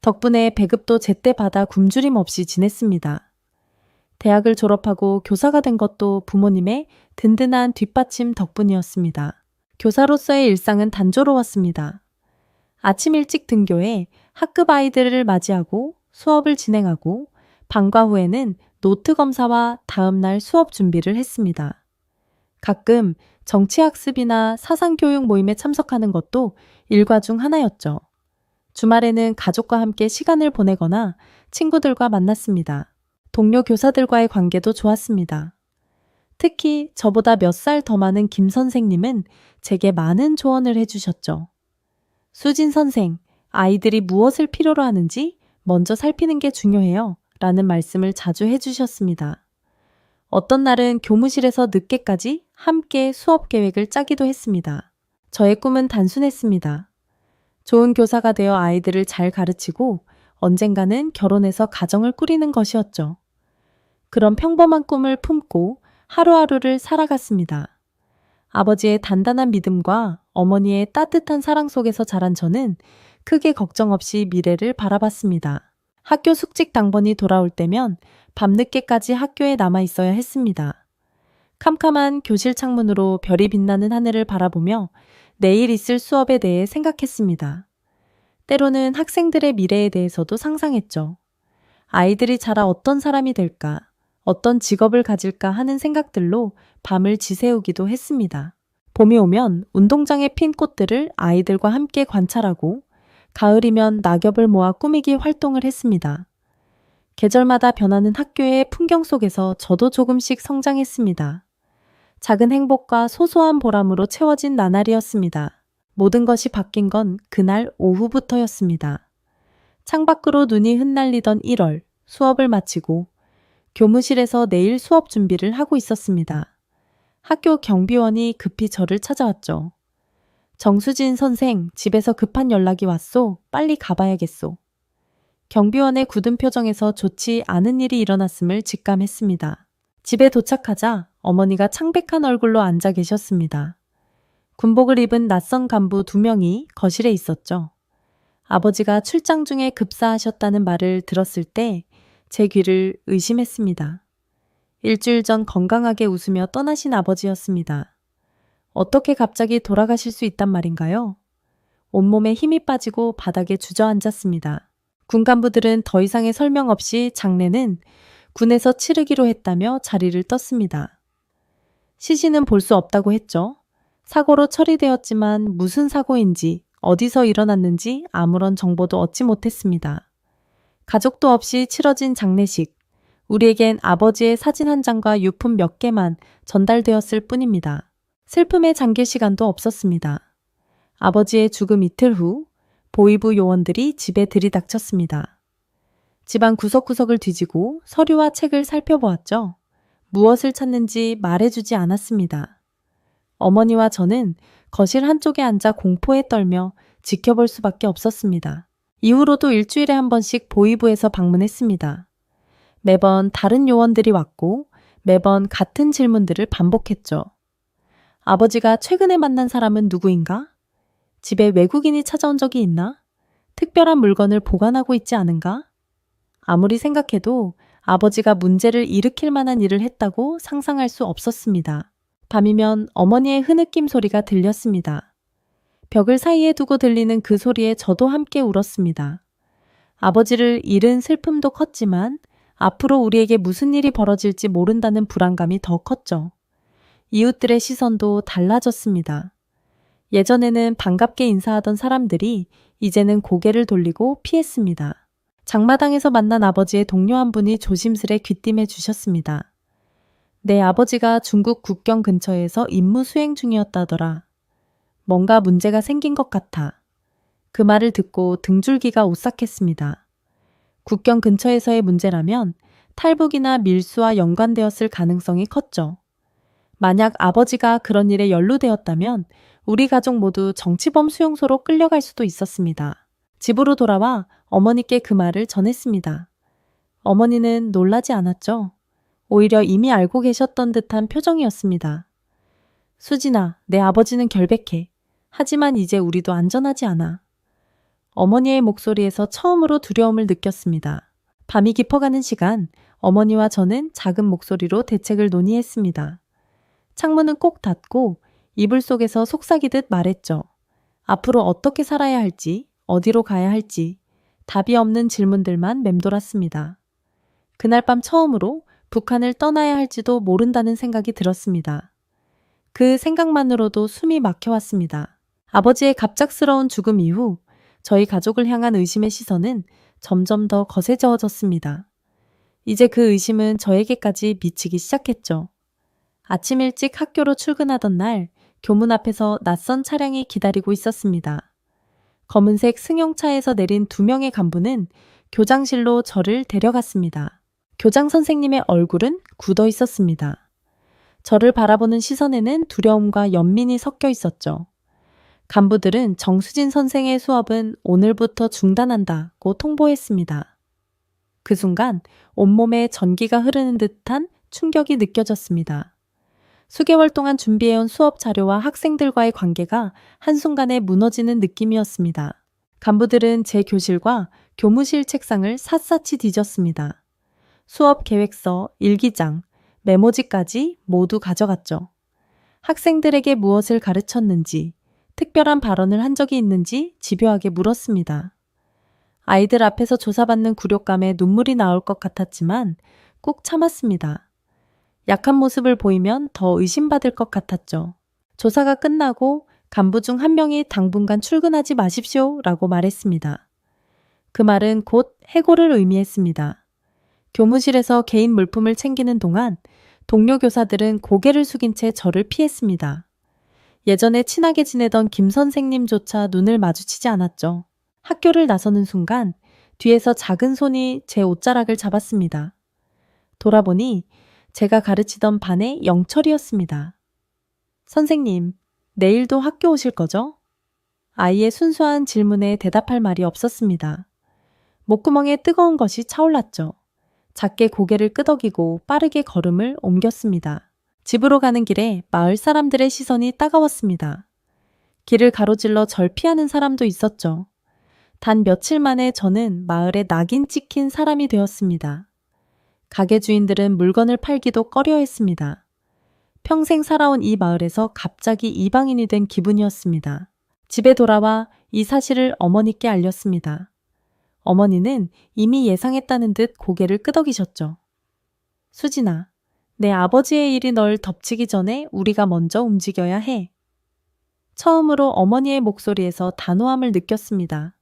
덕분에 배급도 제때 받아 굶주림 없이 지냈습니다. 대학을 졸업하고 교사가 된 것도 부모님의 든든한 뒷받침 덕분이었습니다. 교사로서의 일상은 단조로웠습니다. 아침 일찍 등교해 학급 아이들을 맞이하고 수업을 진행하고 방과 후에는 노트 검사와 다음날 수업 준비를 했습니다. 가끔 정치학습이나 사상교육 모임에 참석하는 것도 일과 중 하나였죠. 주말에는 가족과 함께 시간을 보내거나 친구들과 만났습니다. 동료 교사들과의 관계도 좋았습니다. 특히 저보다 몇 살 더 많은 김 선생님은 제게 많은 조언을 해주셨죠. 수진 선생, 아이들이 무엇을 필요로 하는지 먼저 살피는 게 중요해요. 라는 말씀을 자주 해주셨습니다. 어떤 날은 교무실에서 늦게까지 함께 수업 계획을 짜기도 했습니다. 저의 꿈은 단순했습니다. 좋은 교사가 되어 아이들을 잘 가르치고 언젠가는 결혼해서 가정을 꾸리는 것이었죠. 그런 평범한 꿈을 품고 하루하루를 살아갔습니다. 아버지의 단단한 믿음과 어머니의 따뜻한 사랑 속에서 자란 저는 크게 걱정 없이 미래를 바라봤습니다. 학교 숙직 당번이 돌아올 때면 밤늦게까지 학교에 남아 있어야 했습니다. 캄캄한 교실 창문으로 별이 빛나는 하늘을 바라보며 내일 있을 수업에 대해 생각했습니다. 때로는 학생들의 미래에 대해서도 상상했죠. 아이들이 자라 어떤 사람이 될까, 어떤 직업을 가질까 하는 생각들로 밤을 지새우기도 했습니다. 봄이 오면 운동장에 핀 꽃들을 아이들과 함께 관찰하고 가을이면 낙엽을 모아 꾸미기 활동을 했습니다. 계절마다 변하는 학교의 풍경 속에서 저도 조금씩 성장했습니다. 작은 행복과 소소한 보람으로 채워진 나날이었습니다. 모든 것이 바뀐 건 그날 오후부터였습니다. 창밖으로 눈이 흩날리던 1월, 수업을 마치고 교무실에서 내일 수업 준비를 하고 있었습니다. 학교 경비원이 급히 저를 찾아왔죠. 정수진 선생, 집에서 급한 연락이 왔소. 빨리 가봐야겠소. 경비원의 굳은 표정에서 좋지 않은 일이 일어났음을 직감했습니다. 집에 도착하자 어머니가 창백한 얼굴로 앉아 계셨습니다. 군복을 입은 낯선 간부 2명이 거실에 있었죠. 아버지가 출장 중에 급사하셨다는 말을 들었을 때 제 귀를 의심했습니다. 일주일 전 건강하게 웃으며 떠나신 아버지였습니다. 어떻게 갑자기 돌아가실 수 있단 말인가요? 온몸에 힘이 빠지고 바닥에 주저앉았습니다. 군 간부들은 더 이상의 설명 없이 장례는 군에서 치르기로 했다며 자리를 떴습니다. 시신은 볼 수 없다고 했죠. 사고로 처리되었지만 무슨 사고인지 어디서 일어났는지 아무런 정보도 얻지 못했습니다. 가족도 없이 치러진 장례식, 우리에겐 아버지의 사진 한 장과 유품 몇 개만 전달되었을 뿐입니다. 슬픔에 잠길 시간도 없었습니다. 아버지의 죽음 이틀 후 보위부 요원들이 집에 들이닥쳤습니다. 집안 구석구석을 뒤지고 서류와 책을 살펴보았죠. 무엇을 찾는지 말해주지 않았습니다. 어머니와 저는 거실 한쪽에 앉아 공포에 떨며 지켜볼 수밖에 없었습니다. 이후로도 일주일에 한 번씩 보위부에서 방문했습니다. 매번 다른 요원들이 왔고 매번 같은 질문들을 반복했죠. 아버지가 최근에 만난 사람은 누구인가? 집에 외국인이 찾아온 적이 있나? 특별한 물건을 보관하고 있지 않은가? 아무리 생각해도 아버지가 문제를 일으킬 만한 일을 했다고 상상할 수 없었습니다. 밤이면 어머니의 흐느낌 소리가 들렸습니다. 벽을 사이에 두고 들리는 그 소리에 저도 함께 울었습니다. 아버지를 잃은 슬픔도 컸지만 앞으로 우리에게 무슨 일이 벌어질지 모른다는 불안감이 더 컸죠. 이웃들의 시선도 달라졌습니다. 예전에는 반갑게 인사하던 사람들이 이제는 고개를 돌리고 피했습니다. 장마당에서 만난 아버지의 동료 한 분이 조심스레 귀띔해 주셨습니다. 내 아버지가 중국 국경 근처에서 임무 수행 중이었다더라. 뭔가 문제가 생긴 것 같아. 그 말을 듣고 등줄기가 오싹했습니다. 국경 근처에서의 문제라면 탈북이나 밀수와 연관되었을 가능성이 컸죠. 만약 아버지가 그런 일에 연루되었다면 우리 가족 모두 정치범 수용소로 끌려갈 수도 있었습니다. 집으로 돌아와 어머니께 그 말을 전했습니다. 어머니는 놀라지 않았죠. 오히려 이미 알고 계셨던 듯한 표정이었습니다. 수진아, 내 아버지는 결백해. 하지만 이제 우리도 안전하지 않아. 어머니의 목소리에서 처음으로 두려움을 느꼈습니다. 밤이 깊어가는 시간, 어머니와 저는 작은 목소리로 대책을 논의했습니다. 창문은 꼭 닫고 이불 속에서 속삭이듯 말했죠. 앞으로 어떻게 살아야 할지, 어디로 가야 할지, 답이 없는 질문들만 맴돌았습니다. 그날 밤 처음으로 북한을 떠나야 할지도 모른다는 생각이 들었습니다. 그 생각만으로도 숨이 막혀왔습니다. 아버지의 갑작스러운 죽음 이후 저희 가족을 향한 의심의 시선은 점점 더 거세져졌습니다. 이제 그 의심은 저에게까지 미치기 시작했죠. 아침 일찍 학교로 출근하던 날 교문 앞에서 낯선 차량이 기다리고 있었습니다. 검은색 승용차에서 내린 2명의 간부는 교장실로 저를 데려갔습니다. 교장 선생님의 얼굴은 굳어 있었습니다. 저를 바라보는 시선에는 두려움과 연민이 섞여 있었죠. 간부들은 정수진 선생의 수업은 오늘부터 중단한다고 통보했습니다. 그 순간 온몸에 전기가 흐르는 듯한 충격이 느껴졌습니다. 수개월 동안 준비해온 수업 자료와 학생들과의 관계가 한순간에 무너지는 느낌이었습니다. 간부들은 제 교실과 교무실 책상을 샅샅이 뒤졌습니다. 수업 계획서, 일기장, 메모지까지 모두 가져갔죠. 학생들에게 무엇을 가르쳤는지, 특별한 발언을 한 적이 있는지 집요하게 물었습니다. 아이들 앞에서 조사받는 굴욕감에 눈물이 나올 것 같았지만 꾹 참았습니다. 약한 모습을 보이면 더 의심받을 것 같았죠. 조사가 끝나고 간부 중 한 명이 당분간 출근하지 마십시오 라고 말했습니다. 그 말은 곧 해고를 의미했습니다. 교무실에서 개인 물품을 챙기는 동안 동료 교사들은 고개를 숙인 채 저를 피했습니다. 예전에 친하게 지내던 김 선생님조차 눈을 마주치지 않았죠. 학교를 나서는 순간 뒤에서 작은 손이 제 옷자락을 잡았습니다. 돌아보니 제가 가르치던 반의 영철이었습니다. 선생님, 내일도 학교 오실 거죠? 아이의 순수한 질문에 대답할 말이 없었습니다. 목구멍에 뜨거운 것이 차올랐죠. 작게 고개를 끄덕이고 빠르게 걸음을 옮겼습니다. 집으로 가는 길에 마을 사람들의 시선이 따가웠습니다. 길을 가로질러 절 피하는 사람도 있었죠. 단 며칠 만에 저는 마을에 낙인 찍힌 사람이 되었습니다. 가게 주인들은 물건을 팔기도 꺼려했습니다. 평생 살아온 이 마을에서 갑자기 이방인이 된 기분이었습니다. 집에 돌아와 이 사실을 어머니께 알렸습니다. 어머니는 이미 예상했다는 듯 고개를 끄덕이셨죠. 수진아, 내 아버지의 일이 널 덮치기 전에 우리가 먼저 움직여야 해. 처음으로 어머니의 목소리에서 단호함을 느꼈습니다.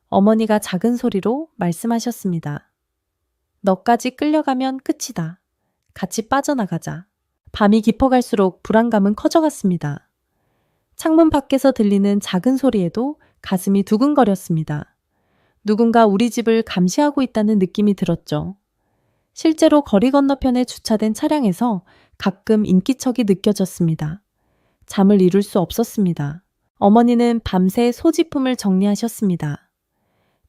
어머니가 작은 소리로 말씀하셨습니다. 너까지 끌려가면 끝이다. 같이 빠져나가자. 밤이 깊어갈수록 불안감은 커져갔습니다. 창문 밖에서 들리는 작은 소리에도 가슴이 두근거렸습니다. 누군가 우리 집을 감시하고 있다는 느낌이 들었죠. 실제로 거리 건너편에 주차된 차량에서 가끔 인기척이 느껴졌습니다. 잠을 이룰 수 없었습니다. 어머니는 밤새 소지품을 정리하셨습니다.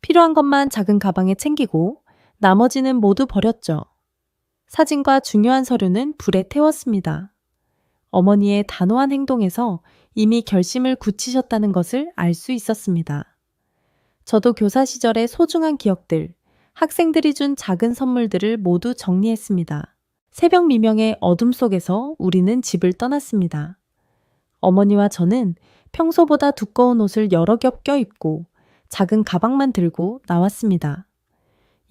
필요한 것만 작은 가방에 챙기고 나머지는 모두 버렸죠. 사진과 중요한 서류는 불에 태웠습니다. 어머니의 단호한 행동에서 이미 결심을 굳히셨다는 것을 알 수 있었습니다. 저도 교사 시절의 소중한 기억들, 학생들이 준 작은 선물들을 모두 정리했습니다. 새벽 미명의 어둠 속에서 우리는 집을 떠났습니다. 어머니와 저는 평소보다 두꺼운 옷을 여러 겹 껴입고 작은 가방만 들고 나왔습니다.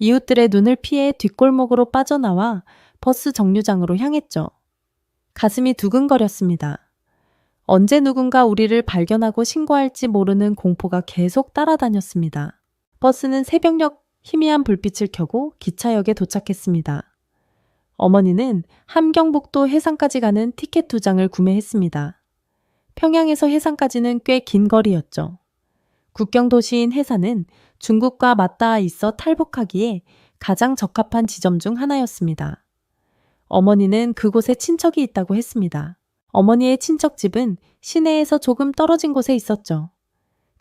이웃들의 눈을 피해 뒷골목으로 빠져나와 버스 정류장으로 향했죠. 가슴이 두근거렸습니다. 언제 누군가 우리를 발견하고 신고할지 모르는 공포가 계속 따라다녔습니다. 버스는 새벽역 희미한 불빛을 켜고 기차역에 도착했습니다. 어머니는 함경북도 해상까지 가는 티켓 2장을 구매했습니다. 평양에서 해상까지는 꽤 긴 거리였죠. 국경 도시인 해산은 중국과 맞닿아 있어 탈북하기에 가장 적합한 지점 중 하나였습니다. 어머니는 그곳에 친척이 있다고 했습니다. 어머니의 친척집은 시내에서 조금 떨어진 곳에 있었죠.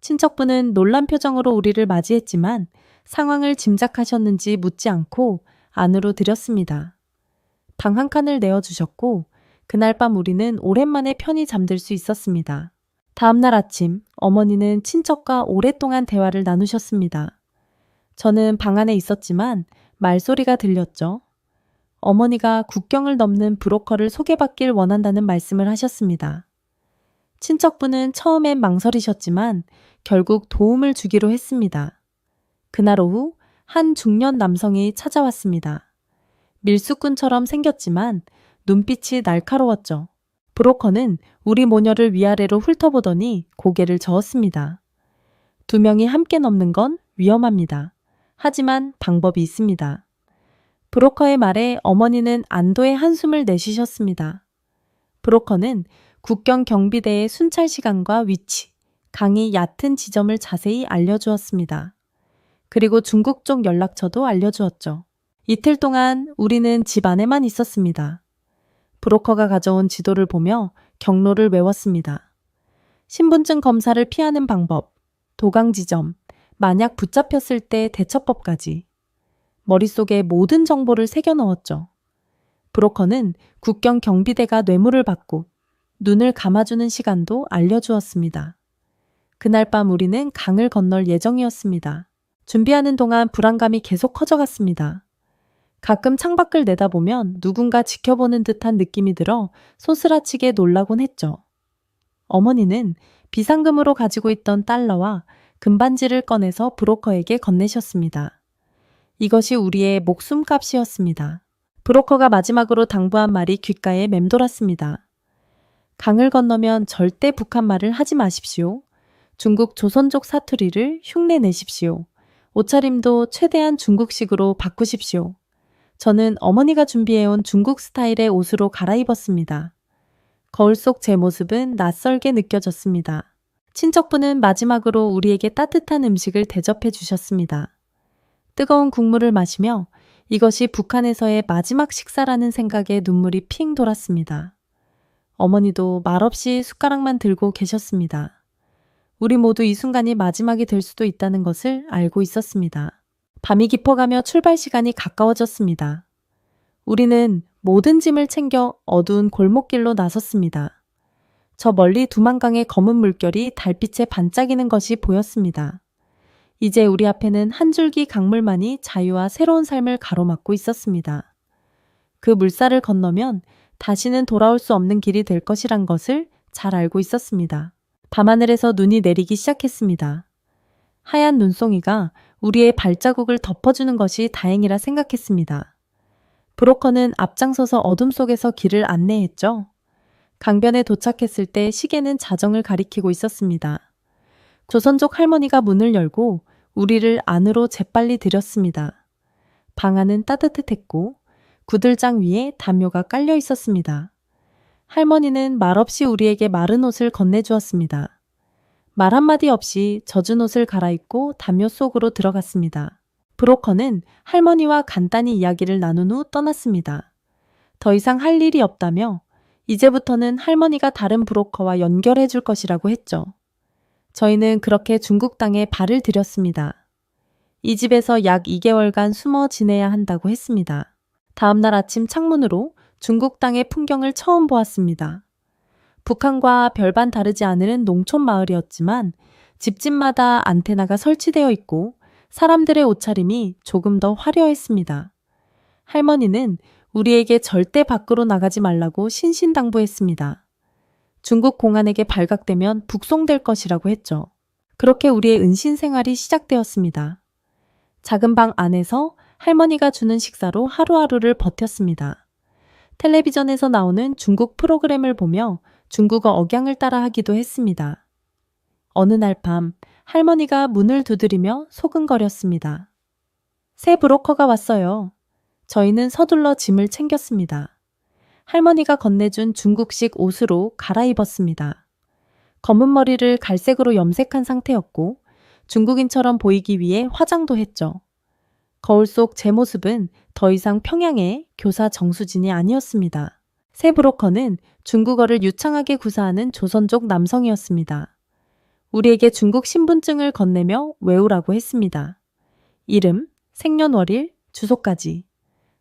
친척분은 놀란 표정으로 우리를 맞이했지만 상황을 짐작하셨는지 묻지 않고 안으로 들였습니다. 방 한 칸을 내어주셨고 그날 밤 우리는 오랜만에 편히 잠들 수 있었습니다. 다음날 아침 어머니는 친척과 오랫동안 대화를 나누셨습니다. 저는 방 안에 있었지만 말소리가 들렸죠. 어머니가 국경을 넘는 브로커를 소개받길 원한다는 말씀을 하셨습니다. 친척분은 처음엔 망설이셨지만 결국 도움을 주기로 했습니다. 그날 오후 한 중년 남성이 찾아왔습니다. 밀수꾼처럼 생겼지만 눈빛이 날카로웠죠. 브로커는 우리 모녀를 위아래로 훑어보더니 고개를 저었습니다. 2명이 함께 넘는 건 위험합니다. 하지만 방법이 있습니다. 브로커의 말에 어머니는 안도의 한숨을 내쉬셨습니다. 브로커는 국경 경비대의 순찰 시간과 위치, 강이 얕은 지점을 자세히 알려주었습니다. 그리고 중국 쪽 연락처도 알려주었죠. 이틀 동안 우리는 집 안에만 있었습니다. 브로커가 가져온 지도를 보며 경로를 외웠습니다. 신분증 검사를 피하는 방법, 도강 지점, 만약 붙잡혔을 때 대처법까지. 머릿속에 모든 정보를 새겨 넣었죠. 브로커는 국경 경비대가 뇌물을 받고 눈을 감아주는 시간도 알려주었습니다. 그날 밤 우리는 강을 건널 예정이었습니다. 준비하는 동안 불안감이 계속 커져갔습니다. 가끔 창밖을 내다보면 누군가 지켜보는 듯한 느낌이 들어 소스라치게 놀라곤 했죠. 어머니는 비상금으로 가지고 있던 달러와 금반지를 꺼내서 브로커에게 건네셨습니다. 이것이 우리의 목숨값이었습니다. 브로커가 마지막으로 당부한 말이 귓가에 맴돌았습니다. 강을 건너면 절대 북한 말을 하지 마십시오. 중국 조선족 사투리를 흉내내십시오. 옷차림도 최대한 중국식으로 바꾸십시오. 저는 어머니가 준비해온 중국 스타일의 옷으로 갈아입었습니다. 거울 속 제 모습은 낯설게 느껴졌습니다. 친척분은 마지막으로 우리에게 따뜻한 음식을 대접해 주셨습니다. 뜨거운 국물을 마시며 이것이 북한에서의 마지막 식사라는 생각에 눈물이 핑 돌았습니다. 어머니도 말없이 숟가락만 들고 계셨습니다. 우리 모두 이 순간이 마지막이 될 수도 있다는 것을 알고 있었습니다. 밤이 깊어가며 출발 시간이 가까워졌습니다. 우리는 모든 짐을 챙겨 어두운 골목길로 나섰습니다. 저 멀리 두만강의 검은 물결이 달빛에 반짝이는 것이 보였습니다. 이제 우리 앞에는 한 줄기 강물만이 자유와 새로운 삶을 가로막고 있었습니다. 그 물살을 건너면 다시는 돌아올 수 없는 길이 될 것이란 것을 잘 알고 있었습니다. 밤하늘에서 눈이 내리기 시작했습니다. 하얀 눈송이가 우리의 발자국을 덮어주는 것이 다행이라 생각했습니다. 브로커는 앞장서서 어둠 속에서 길을 안내했죠. 강변에 도착했을 때 시계는 자정을 가리키고 있었습니다. 조선족 할머니가 문을 열고 우리를 안으로 재빨리 들였습니다. 방 안은 따뜻했고 구들장 위에 담요가 깔려 있었습니다. 할머니는 말없이 우리에게 마른 옷을 건네주었습니다. 말 한마디 없이 젖은 옷을 갈아입고 담요 속으로 들어갔습니다. 브로커는 할머니와 간단히 이야기를 나눈 후 떠났습니다. 더 이상 할 일이 없다며 이제부터는 할머니가 다른 브로커와 연결해 줄 것이라고 했죠. 저희는 그렇게 중국 땅에 발을 들였습니다. 이 집에서 약 2개월간 숨어 지내야 한다고 했습니다. 다음날 아침 창문으로 중국 땅의 풍경을 처음 보았습니다. 북한과 별반 다르지 않은 농촌 마을이었지만 집집마다 안테나가 설치되어 있고 사람들의 옷차림이 조금 더 화려했습니다. 할머니는 우리에게 절대 밖으로 나가지 말라고 신신당부했습니다. 중국 공안에게 발각되면 북송될 것이라고 했죠. 그렇게 우리의 은신 생활이 시작되었습니다. 작은 방 안에서 할머니가 주는 식사로 하루하루를 버텼습니다. 텔레비전에서 나오는 중국 프로그램을 보며 중국어 억양을 따라 하기도 했습니다. 어느 날 밤 할머니가 문을 두드리며 소근거렸습니다. 새 브로커가 왔어요. 저희는 서둘러 짐을 챙겼습니다. 할머니가 건네준 중국식 옷으로 갈아입었습니다. 검은 머리를 갈색으로 염색한 상태였고 중국인처럼 보이기 위해 화장도 했죠. 거울 속 제 모습은 더 이상 평양의 교사 정수진이 아니었습니다. 새 브로커는 중국어를 유창하게 구사하는 조선족 남성이었습니다. 우리에게 중국 신분증을 건네며 외우라고 했습니다. 이름, 생년월일, 주소까지.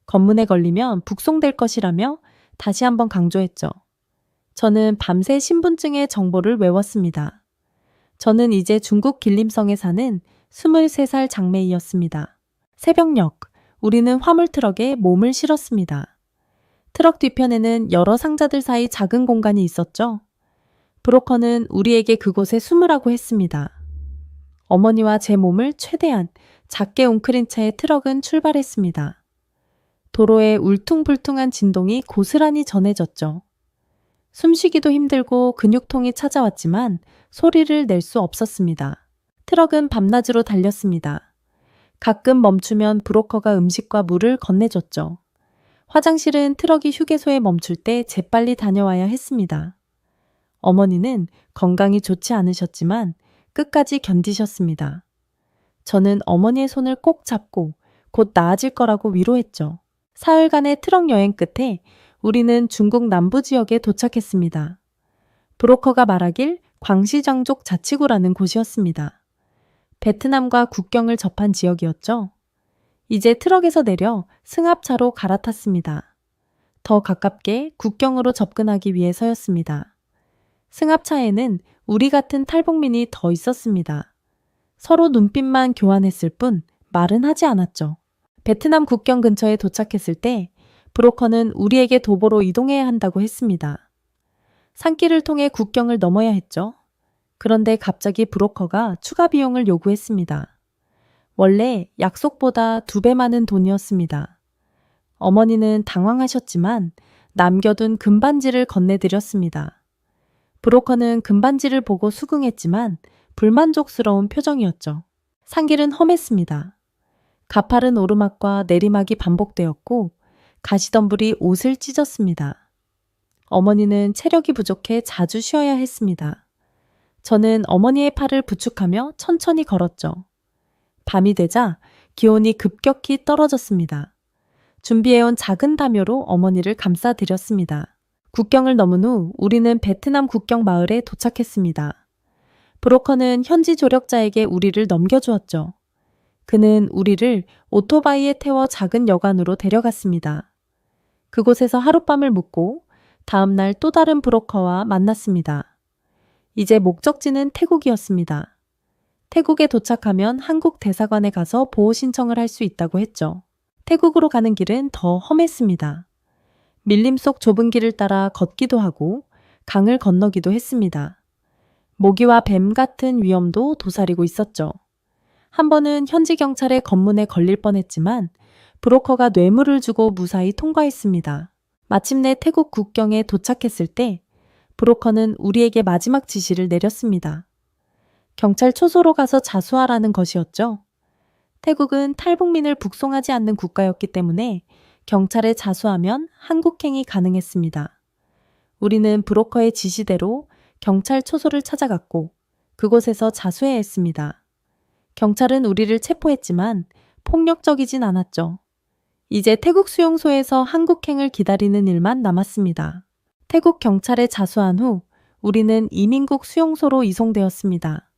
검문에 걸리면 북송될 것이라며 다시 한번 강조했죠. 저는 밤새 신분증의 정보를 외웠습니다. 저는 이제 중국 길림성에 사는 23살 장매이었습니다. 새벽녘, 우리는 화물트럭에 몸을 실었습니다. 트럭 뒤편에는 여러 상자들 사이 작은 공간이 있었죠. 브로커는 우리에게 그곳에 숨으라고 했습니다. 어머니와 제 몸을 최대한 작게 웅크린 채 트럭은 출발했습니다. 도로에 울퉁불퉁한 진동이 고스란히 전해졌죠. 숨쉬기도 힘들고 근육통이 찾아왔지만 소리를 낼 수 없었습니다. 트럭은 밤낮으로 달렸습니다. 가끔 멈추면 브로커가 음식과 물을 건네줬죠. 화장실은 트럭이 휴게소에 멈출 때 재빨리 다녀와야 했습니다. 어머니는 건강이 좋지 않으셨지만 끝까지 견디셨습니다. 저는 어머니의 손을 꼭 잡고 곧 나아질 거라고 위로했죠. 사흘간의 트럭 여행 끝에 우리는 중국 남부 지역에 도착했습니다. 브로커가 말하길 광시장족 자치구라는 곳이었습니다. 베트남과 국경을 접한 지역이었죠. 이제 트럭에서 내려 승합차로 갈아탔습니다. 더 가깝게 국경으로 접근하기 위해서였습니다. 승합차에는 우리 같은 탈북민이 더 있었습니다. 서로 눈빛만 교환했을 뿐 말은 하지 않았죠. 베트남 국경 근처에 도착했을 때 브로커는 우리에게 도보로 이동해야 한다고 했습니다. 산길을 통해 국경을 넘어야 했죠. 그런데 갑자기 브로커가 추가 비용을 요구했습니다. 원래 약속보다 2배 많은 돈이었습니다. 어머니는 당황하셨지만 남겨둔 금반지를 건네드렸습니다. 브로커는 금반지를 보고 수긍했지만 불만족스러운 표정이었죠. 산길은 험했습니다. 가파른 오르막과 내리막이 반복되었고 가시덤불이 옷을 찢었습니다. 어머니는 체력이 부족해 자주 쉬어야 했습니다. 저는 어머니의 팔을 부축하며 천천히 걸었죠. 밤이 되자 기온이 급격히 떨어졌습니다. 준비해온 작은 담요로 어머니를 감싸드렸습니다. 국경을 넘은 후 우리는 베트남 국경 마을에 도착했습니다. 브로커는 현지 조력자에게 우리를 넘겨주었죠. 그는 우리를 오토바이에 태워 작은 여관으로 데려갔습니다. 그곳에서 하룻밤을 묵고 다음날 또 다른 브로커와 만났습니다. 이제 목적지는 태국이었습니다. 태국에 도착하면 한국 대사관에 가서 보호 신청을 할 수 있다고 했죠. 태국으로 가는 길은 더 험했습니다. 밀림 속 좁은 길을 따라 걷기도 하고 강을 건너기도 했습니다. 모기와 뱀 같은 위험도 도사리고 있었죠. 한 번은 현지 경찰의 검문에 걸릴 뻔했지만 브로커가 뇌물을 주고 무사히 통과했습니다. 마침내 태국 국경에 도착했을 때 브로커는 우리에게 마지막 지시를 내렸습니다. 경찰 초소로 가서 자수하라는 것이었죠. 태국은 탈북민을 북송하지 않는 국가였기 때문에 경찰에 자수하면 한국행이 가능했습니다. 우리는 브로커의 지시대로 경찰 초소를 찾아갔고 그곳에서 자수해야 했습니다. 경찰은 우리를 체포했지만 폭력적이진 않았죠. 이제 태국 수용소에서 한국행을 기다리는 일만 남았습니다. 태국 경찰에 자수한 후 우리는 이민국 수용소로 이송되었습니다.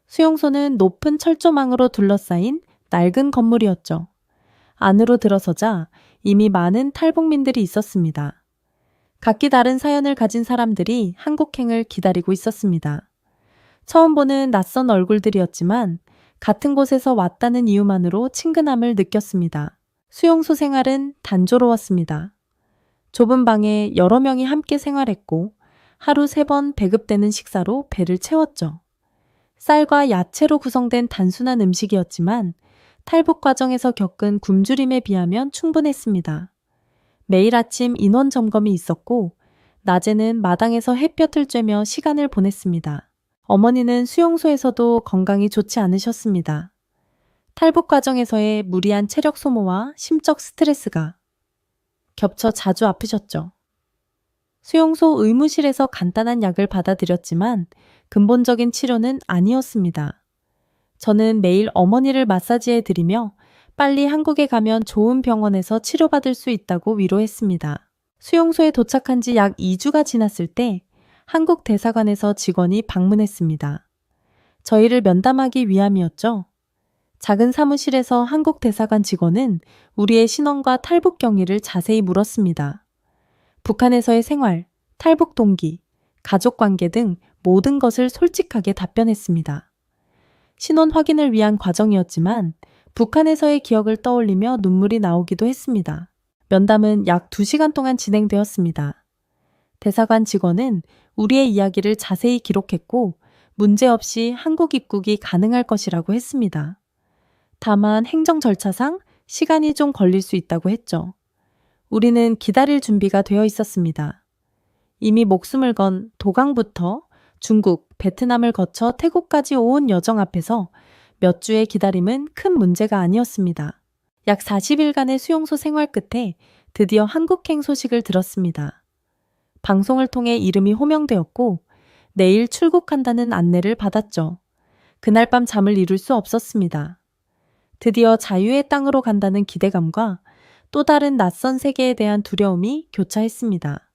수용소는 높은 철조망으로 둘러싸인 낡은 건물이었죠. 안으로 들어서자 이미 많은 탈북민들이 있었습니다. 각기 다른 사연을 가진 사람들이 한국행을 기다리고 있었습니다. 처음 보는 낯선 얼굴들이었지만 같은 곳에서 왔다는 이유만으로 친근함을 느꼈습니다. 수용소 생활은 단조로웠습니다. 좁은 방에 여러 명이 함께 생활했고 하루 3번 배급되는 식사로 배를 채웠죠. 쌀과 야채로 구성된 단순한 음식이었지만 탈북 과정에서 겪은 굶주림에 비하면 충분했습니다. 매일 아침 인원 점검이 있었고 낮에는 마당에서 햇볕을 쬐며 시간을 보냈습니다. 어머니는 수용소에서도 건강이 좋지 않으셨습니다. 탈북 과정에서의 무리한 체력 소모와 심적 스트레스가 겹쳐 자주 아프셨죠. 수용소 의무실에서 간단한 약을 받아들였지만 근본적인 치료는 아니었습니다. 저는 매일 어머니를 마사지해 드리며 빨리 한국에 가면 좋은 병원에서 치료받을 수 있다고 위로했습니다. 수용소에 도착한 지 약 2주가 지났을 때 한국 대사관에서 직원이 방문했습니다. 저희를 면담하기 위함이었죠. 작은 사무실에서 한국 대사관 직원은 우리의 신원과 탈북 경위를 자세히 물었습니다. 북한에서의 생활, 탈북 동기, 가족 관계 등 모든 것을 솔직하게 답변했습니다. 신원 확인을 위한 과정이었지만 북한에서의 기억을 떠올리며 눈물이 나오기도 했습니다. 면담은 약 2시간 동안 진행되었습니다. 대사관 직원은 우리의 이야기를 자세히 기록했고 문제없이 한국 입국이 가능할 것이라고 했습니다. 다만 행정 절차상 시간이 좀 걸릴 수 있다고 했죠. 우리는 기다릴 준비가 되어 있었습니다. 이미 목숨을 건 도강부터 중국, 베트남을 거쳐 태국까지 온 여정 앞에서 몇 주의 기다림은 큰 문제가 아니었습니다. 약 40일간의 수용소 생활 끝에 드디어 한국행 소식을 들었습니다. 방송을 통해 이름이 호명되었고 내일 출국한다는 안내를 받았죠. 그날 밤 잠을 이룰 수 없었습니다. 드디어 자유의 땅으로 간다는 기대감과 또 다른 낯선 세계에 대한 두려움이 교차했습니다.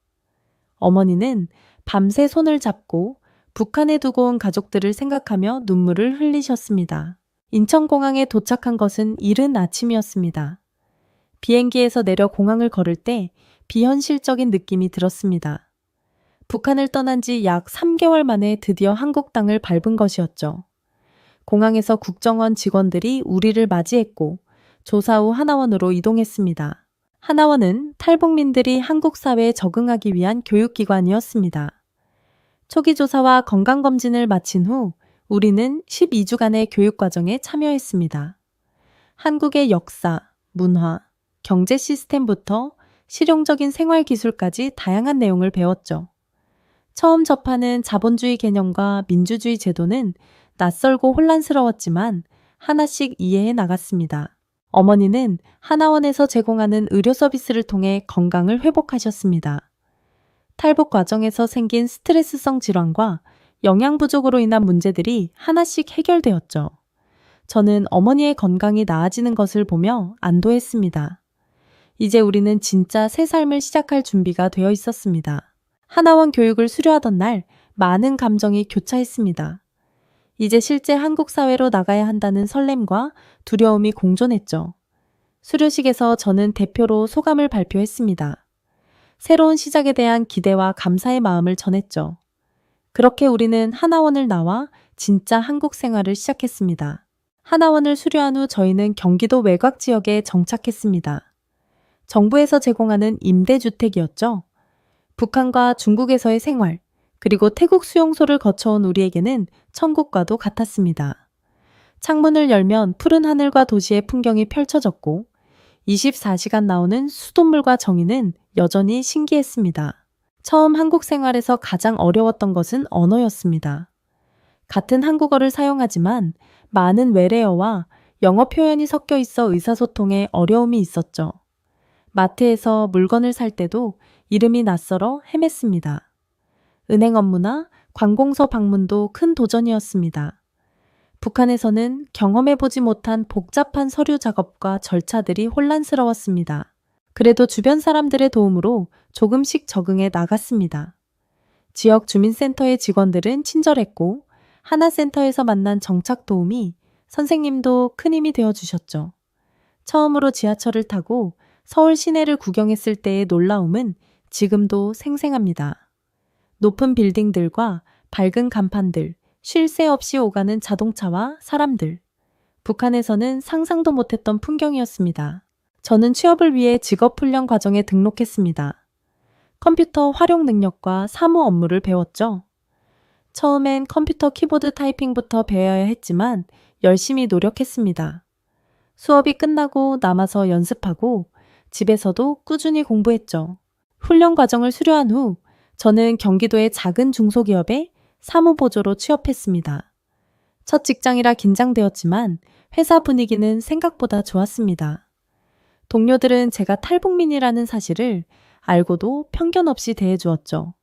어머니는 밤새 손을 잡고 북한에 두고 온 가족들을 생각하며 눈물을 흘리셨습니다. 인천공항에 도착한 것은 이른 아침이었습니다. 비행기에서 내려 공항을 걸을 때 비현실적인 느낌이 들었습니다. 북한을 떠난 지 약 3개월 만에 드디어 한국 땅을 밟은 것이었죠. 공항에서 국정원 직원들이 우리를 맞이했고 조사 후 하나원으로 이동했습니다. 하나원은 탈북민들이 한국 사회에 적응하기 위한 교육기관이었습니다. 초기 조사와 건강검진을 마친 후 우리는 12주간의 교육과정에 참여했습니다. 한국의 역사, 문화, 경제 시스템부터 실용적인 생활 기술까지 다양한 내용을 배웠죠. 처음 접하는 자본주의 개념과 민주주의 제도는 낯설고 혼란스러웠지만 하나씩 이해해 나갔습니다. 어머니는 하나원에서 제공하는 의료 서비스를 통해 건강을 회복하셨습니다. 탈북 과정에서 생긴 스트레스성 질환과 영양 부족으로 인한 문제들이 하나씩 해결되었죠. 저는 어머니의 건강이 나아지는 것을 보며 안도했습니다. 이제 우리는 진짜 새 삶을 시작할 준비가 되어 있었습니다. 하나원 교육을 수료하던 날 많은 감정이 교차했습니다. 이제 실제 한국 사회로 나가야 한다는 설렘과 두려움이 공존했죠. 수료식에서 저는 대표로 소감을 발표했습니다. 새로운 시작에 대한 기대와 감사의 마음을 전했죠. 그렇게 우리는 하나원을 나와 진짜 한국 생활을 시작했습니다. 하나원을 수료한 후 저희는 경기도 외곽 지역에 정착했습니다. 정부에서 제공하는 임대주택이었죠. 북한과 중국에서의 생활, 그리고 태국 수용소를 거쳐온 우리에게는 천국과도 같았습니다. 창문을 열면 푸른 하늘과 도시의 풍경이 펼쳐졌고 24시간 나오는 수돗물과 정의는 여전히 신기했습니다. 처음 한국 생활에서 가장 어려웠던 것은 언어였습니다. 같은 한국어를 사용하지만 많은 외래어와 영어 표현이 섞여 있어 의사소통에 어려움이 있었죠. 마트에서 물건을 살 때도 이름이 낯설어 헤맸습니다. 은행 업무나 관공서 방문도 큰 도전이었습니다. 북한에서는 경험해보지 못한 복잡한 서류 작업과 절차들이 혼란스러웠습니다. 그래도 주변 사람들의 도움으로 조금씩 적응해 나갔습니다. 지역 주민센터의 직원들은 친절했고 하나센터에서 만난 정착 도우미, 선생님도 큰 힘이 되어주셨죠. 처음으로 지하철을 타고 서울 시내를 구경했을 때의 놀라움은 지금도 생생합니다. 높은 빌딩들과 밝은 간판들, 쉴 새 없이 오가는 자동차와 사람들. 북한에서는 상상도 못했던 풍경이었습니다. 저는 취업을 위해 직업훈련 과정에 등록했습니다. 컴퓨터 활용 능력과 사무 업무를 배웠죠. 처음엔 컴퓨터 키보드 타이핑부터 배워야 했지만 열심히 노력했습니다. 수업이 끝나고 남아서 연습하고 집에서도 꾸준히 공부했죠. 훈련 과정을 수료한 후 저는 경기도의 작은 중소기업에 사무보조로 취업했습니다. 첫 직장이라 긴장되었지만 회사 분위기는 생각보다 좋았습니다. 동료들은 제가 탈북민이라는 사실을 알고도 편견 없이 대해주었죠.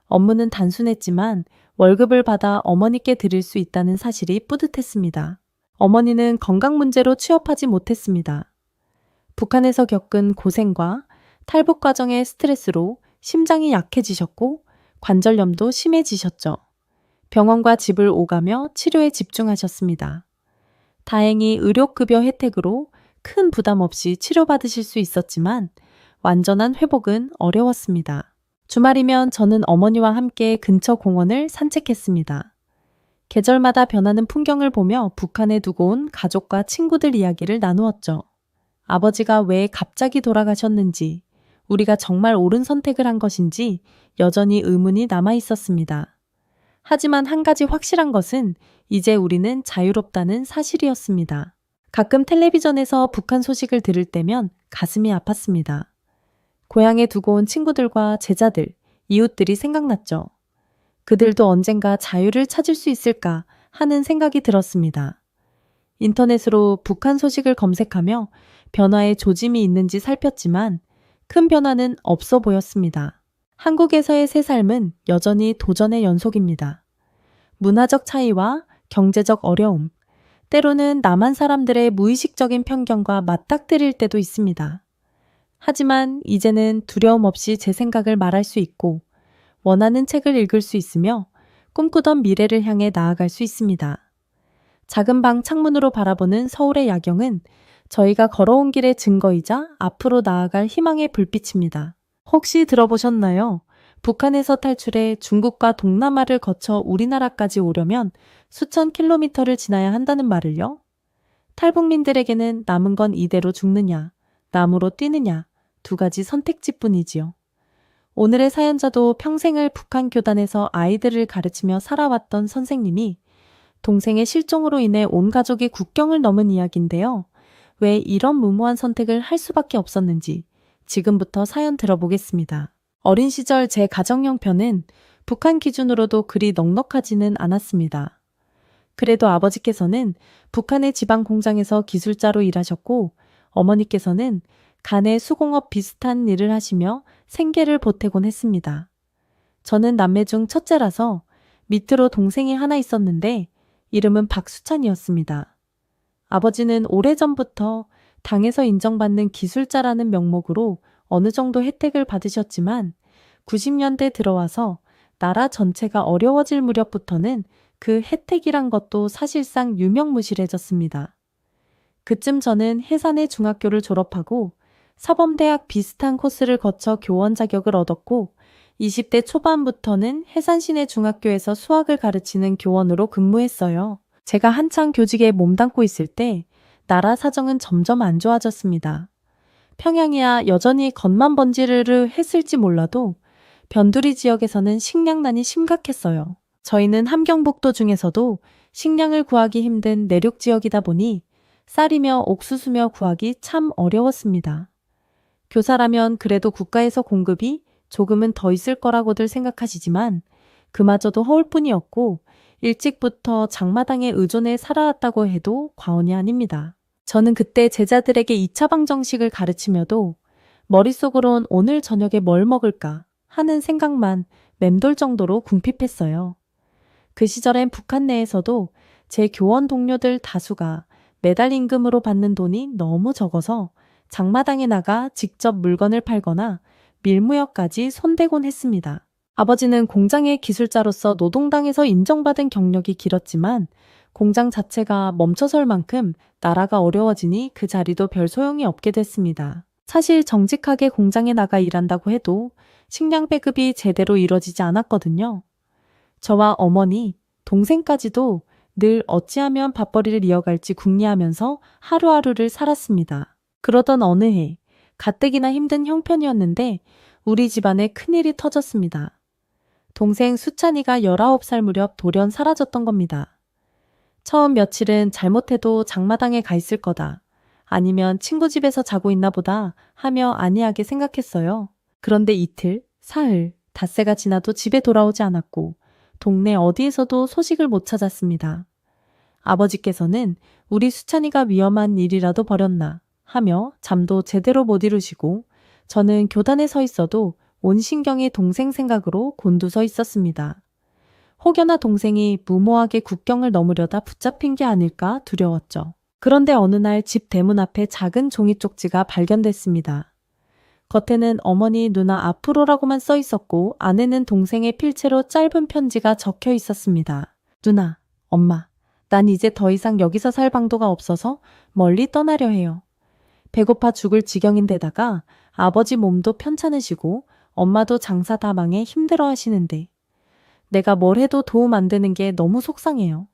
업무는 단순했지만 월급을 받아 어머니께 드릴 수 있다는 사실이 뿌듯했습니다. 어머니는 건강 문제로 취업하지 못했습니다. 북한에서 겪은 고생과 탈북 과정의 스트레스로 심장이 약해지셨고 관절염도 심해지셨죠. 병원과 집을 오가며 치료에 집중하셨습니다. 다행히 의료급여 혜택으로 큰 부담 없이 치료받으실 수 있었지만 완전한 회복은 어려웠습니다. 주말이면 저는 어머니와 함께 근처 공원을 산책했습니다. 계절마다 변하는 풍경을 보며 북한에 두고 온 가족과 친구들 이야기를 나누었죠. 아버지가 왜 갑자기 돌아가셨는지, 우리가 정말 옳은 선택을 한 것인지 여전히 의문이 남아 있었습니다. 하지만 한 가지 확실한 것은 이제 우리는 자유롭다는 사실이었습니다. 가끔 텔레비전에서 북한 소식을 들을 때면 가슴이 아팠습니다. 고향에 두고 온 친구들과 제자들, 이웃들이 생각났죠. 그들도 언젠가 자유를 찾을 수 있을까 하는 생각이 들었습니다. 인터넷으로 북한 소식을 검색하며 변화의 조짐이 있는지 살폈지만 큰 변화는 없어 보였습니다. 한국에서의 새 삶은 여전히 도전의 연속입니다. 문화적 차이와 경제적 어려움, 때로는 남한 사람들의 무의식적인 편견과 맞닥뜨릴 때도 있습니다. 하지만 이제는 두려움 없이 제 생각을 말할 수 있고 원하는 책을 읽을 수 있으며 꿈꾸던 미래를 향해 나아갈 수 있습니다. 작은 방 창문으로 바라보는 서울의 야경은 저희가 걸어온 길의 증거이자 앞으로 나아갈 희망의 불빛입니다. 혹시 들어보셨나요? 북한에서 탈출해 중국과 동남아를 거쳐 우리나라까지 오려면 수천 킬로미터를 지나야 한다는 말을요? 탈북민들에게는 남은 건 이대로 죽느냐, 남으로 뛰느냐, 두 가지 선택지뿐이지요. 오늘의 사연자도 평생을 북한 교단에서 아이들을 가르치며 살아왔던 선생님이 동생의 실종으로 인해 온 가족이 국경을 넘은 이야기인데요. 왜 이런 무모한 선택을 할 수밖에 없었는지 지금부터 사연 들어보겠습니다. 어린 시절 제 가정 형편은 북한 기준으로도 그리 넉넉하지는 않았습니다. 그래도 아버지께서는 북한의 지방 공장에서 기술자로 일하셨고 어머니께서는 간의 수공업 비슷한 일을 하시며 생계를 보태곤 했습니다. 저는 남매 중 첫째라서 밑으로 동생이 하나 있었는데 이름은 박수찬이었습니다. 아버지는 오래전부터 당에서 인정받는 기술자라는 명목으로 어느 정도 혜택을 받으셨지만 90년대 들어와서 나라 전체가 어려워질 무렵부터는 그 혜택이란 것도 사실상 유명무실해졌습니다. 그쯤 저는 해산의 중학교를 졸업하고 사범대학 비슷한 코스를 거쳐 교원 자격을 얻었고 20대 초반부터는 해산시내 중학교에서 수학을 가르치는 교원으로 근무했어요. 제가 한창 교직에 몸담고 있을 때 나라 사정은 점점 안 좋아졌습니다. 평양이야 여전히 겉만 번지르르 했을지 몰라도 변두리 지역에서는 식량난이 심각했어요. 저희는 함경북도 중에서도 식량을 구하기 힘든 내륙 지역이다 보니 쌀이며 옥수수며 구하기 참 어려웠습니다. 교사라면 그래도 국가에서 공급이 조금은 더 있을 거라고들 생각하시지만 그마저도 허울뿐이었고 일찍부터 장마당에 의존해 살아왔다고 해도 과언이 아닙니다. 저는 그때 제자들에게 2차 방정식을 가르치며도 머릿속으론 오늘 저녁에 뭘 먹을까 하는 생각만 맴돌 정도로 궁핍했어요. 그 시절엔 북한 내에서도 제 교원 동료들 다수가 매달 임금으로 받는 돈이 너무 적어서 장마당에 나가 직접 물건을 팔거나 밀무역까지 손대곤 했습니다. 아버지는 공장의 기술자로서 노동당에서 인정받은 경력이 길었지만 공장 자체가 멈춰설 만큼 나라가 어려워지니 그 자리도 별 소용이 없게 됐습니다. 사실 정직하게 공장에 나가 일한다고 해도 식량 배급이 제대로 이뤄지지 않았거든요. 저와 어머니, 동생까지도 늘 어찌하면 밥벌이를 이어갈지 궁리하면서 하루하루를 살았습니다. 그러던 어느 해, 가뜩이나 힘든 형편이었는데 우리 집안에 큰일이 터졌습니다. 동생 수찬이가 19살 무렵 돌연 사라졌던 겁니다. 처음 며칠은 잘못해도 장마당에 가 있을 거다. 아니면 친구 집에서 자고 있나 보다 하며 안이하게 생각했어요. 그런데 이틀, 사흘, 닷새가 지나도 집에 돌아오지 않았고 동네 어디에서도 소식을 못 찾았습니다. 아버지께서는 우리 수찬이가 위험한 일이라도 벌였나 하며 잠도 제대로 못 이루시고 저는 교단에 서 있어도 온 신경이 동생 생각으로 곤두서 있었습니다. 혹여나 동생이 무모하게 국경을 넘으려다 붙잡힌 게 아닐까 두려웠죠. 그런데 어느 날 집 대문 앞에 작은 종이 쪽지가 발견됐습니다. 겉에는 어머니 누나 앞으로라고만 써 있었고 안에는 동생의 필체로 짧은 편지가 적혀 있었습니다. 누나, 엄마, 난 이제 더 이상 여기서 살 방도가 없어서 멀리 떠나려 해요. 배고파 죽을 지경인데다가 아버지 몸도 편찮으시고 엄마도 장사 다 망해 힘들어 하시는데 내가 뭘 해도 도움 안 되는 게 너무 속상해요.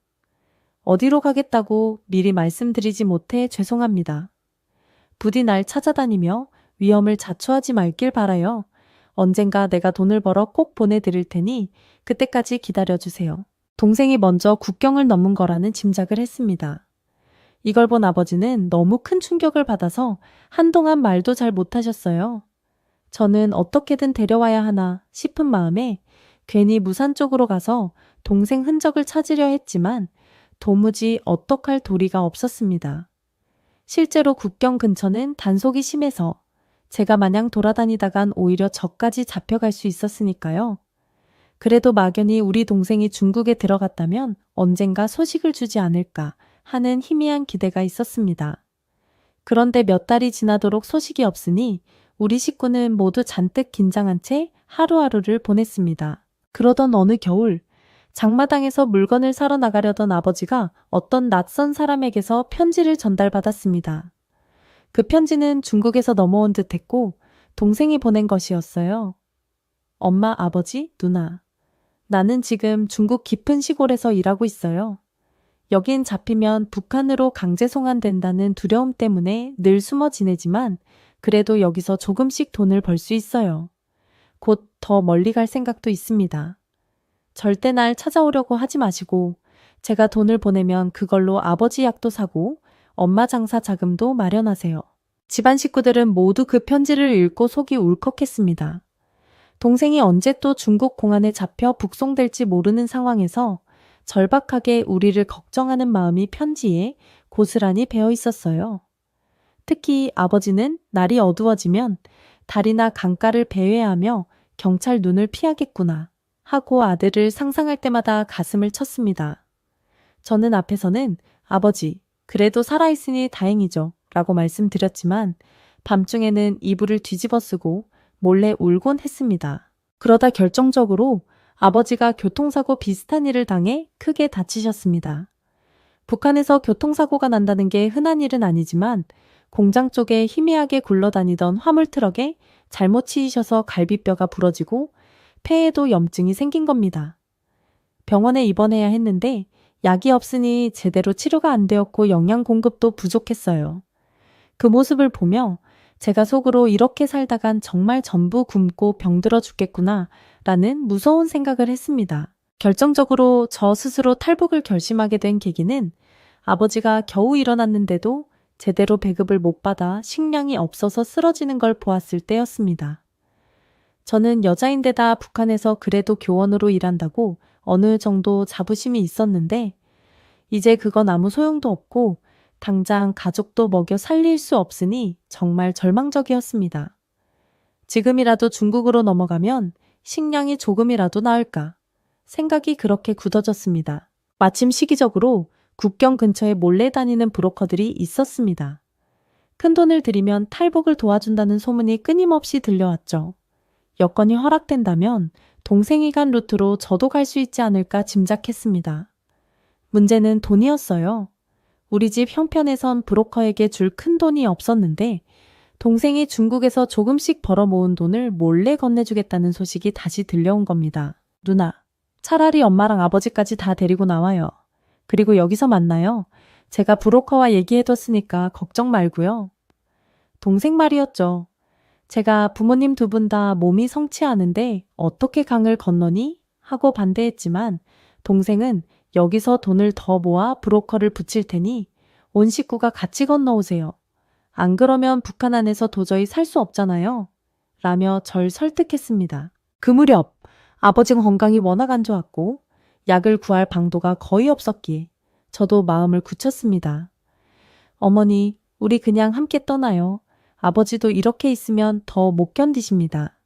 어디로 가겠다고 미리 말씀드리지 못해 죄송합니다. 부디 날 찾아다니며 위험을 자초하지 말길 바라요. 언젠가 내가 돈을 벌어 꼭 보내드릴 테니 그때까지 기다려주세요. 동생이 먼저 국경을 넘은 거라는 짐작을 했습니다. 이걸 본 아버지는 너무 큰 충격을 받아서 한동안 말도 잘 못하셨어요. 저는 어떻게든 데려와야 하나 싶은 마음에 괜히 무산 쪽으로 가서 동생 흔적을 찾으려 했지만 도무지 어떡할 도리가 없었습니다. 실제로 국경 근처는 단속이 심해서 제가 마냥 돌아다니다간 오히려 저까지 잡혀갈 수 있었으니까요. 그래도 막연히 우리 동생이 중국에 들어갔다면 언젠가 소식을 주지 않을까 하는 희미한 기대가 있었습니다. 그런데 몇 달이 지나도록 소식이 없으니 우리 식구는 모두 잔뜩 긴장한 채 하루하루를 보냈습니다. 그러던 어느 겨울 장마당에서 물건을 사러 나가려던 아버지가 어떤 낯선 사람에게서 편지를 전달받았습니다. 그 편지는 중국에서 넘어온 듯했고 동생이 보낸 것이었어요. 엄마, 아버지, 누나. 나는 지금 중국 깊은 시골에서 일하고 있어요. 여긴 잡히면 북한으로 강제 송환된다는 두려움 때문에 늘 숨어 지내지만 그래도 여기서 조금씩 돈을 벌 수 있어요. 곧 더 멀리 갈 생각도 있습니다. 절대 날 찾아오려고 하지 마시고 제가 돈을 보내면 그걸로 아버지 약도 사고 엄마 장사 자금도 마련하세요. 집안 식구들은 모두 그 편지를 읽고 속이 울컥했습니다. 동생이 언제 또 중국 공안에 잡혀 북송될지 모르는 상황에서 절박하게 우리를 걱정하는 마음이 편지에 고스란히 배어 있었어요. 특히 아버지는 날이 어두워지면 다리나 강가를 배회하며 경찰 눈을 피하겠구나 하고 아들을 상상할 때마다 가슴을 쳤습니다. 저는 앞에서는 아버지, 그래도 살아있으니 다행이죠 라고 말씀드렸지만 밤중에는 이불을 뒤집어 쓰고 몰래 울곤 했습니다. 그러다 결정적으로 아버지가 교통사고 비슷한 일을 당해 크게 다치셨습니다. 북한에서 교통사고가 난다는 게 흔한 일은 아니지만 공장 쪽에 희미하게 굴러다니던 화물트럭에 잘못 치이셔서 갈비뼈가 부러지고 폐에도 염증이 생긴 겁니다. 병원에 입원해야 했는데 약이 없으니 제대로 치료가 안 되었고 영양 공급도 부족했어요. 그 모습을 보며 제가 속으로 이렇게 살다간 정말 전부 굶고 병들어 죽겠구나 라는 무서운 생각을 했습니다. 결정적으로 저 스스로 탈북을 결심하게 된 계기는 아버지가 겨우 일어났는데도 제대로 배급을 못 받아 식량이 없어서 쓰러지는 걸 보았을 때였습니다. 저는 여자인데다 북한에서 그래도 교원으로 일한다고 어느 정도 자부심이 있었는데 이제 그건 아무 소용도 없고 당장 가족도 먹여 살릴 수 없으니 정말 절망적이었습니다. 지금이라도 중국으로 넘어가면 식량이 조금이라도 나을까 생각이 그렇게 굳어졌습니다. 마침 시기적으로 국경 근처에 몰래 다니는 브로커들이 있었습니다. 큰돈을 들이면 탈북을 도와준다는 소문이 끊임없이 들려왔죠. 여건이 허락된다면 동생이 간 루트로 저도 갈 수 있지 않을까 짐작했습니다. 문제는 돈이었어요. 우리 집 형편에선 브로커에게 줄 큰 돈이 없었는데 동생이 중국에서 조금씩 벌어 모은 돈을 몰래 건네주겠다는 소식이 다시 들려온 겁니다. 누나, 차라리 엄마랑 아버지까지 다 데리고 나와요. 그리고 여기서 만나요. 제가 브로커와 얘기해뒀으니까 걱정 말고요. 동생 말이었죠. 제가 부모님 두 분 다 몸이 성치 않은데 어떻게 강을 건너니? 하고 반대했지만 동생은 여기서 돈을 더 모아 브로커를 붙일 테니 온 식구가 같이 건너오세요. 안 그러면 북한 안에서 도저히 살 수 없잖아요. 라며 절 설득했습니다. 그 무렵 아버지 건강이 워낙 안 좋았고 약을 구할 방도가 거의 없었기에 저도 마음을 굳혔습니다. 어머니, 우리 그냥 함께 떠나요. 아버지도 이렇게 있으면 더 못 견디십니다.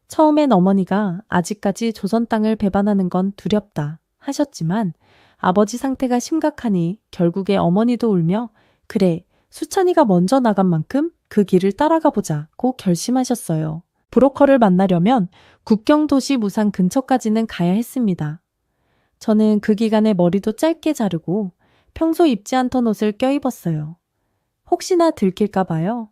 처음엔 어머니가 아직까지 조선 땅을 배반하는 건 두렵다 하셨지만 아버지 상태가 심각하니 결국에 어머니도 울며 그래, 수찬이가 먼저 나간 만큼 그 길을 따라가 보자고 결심하셨어요. 브로커를 만나려면 국경도시 무산 근처까지는 가야 했습니다. 저는 그 기간에 머리도 짧게 자르고 평소 입지 않던 옷을 껴입었어요. 혹시나 들킬까 봐요.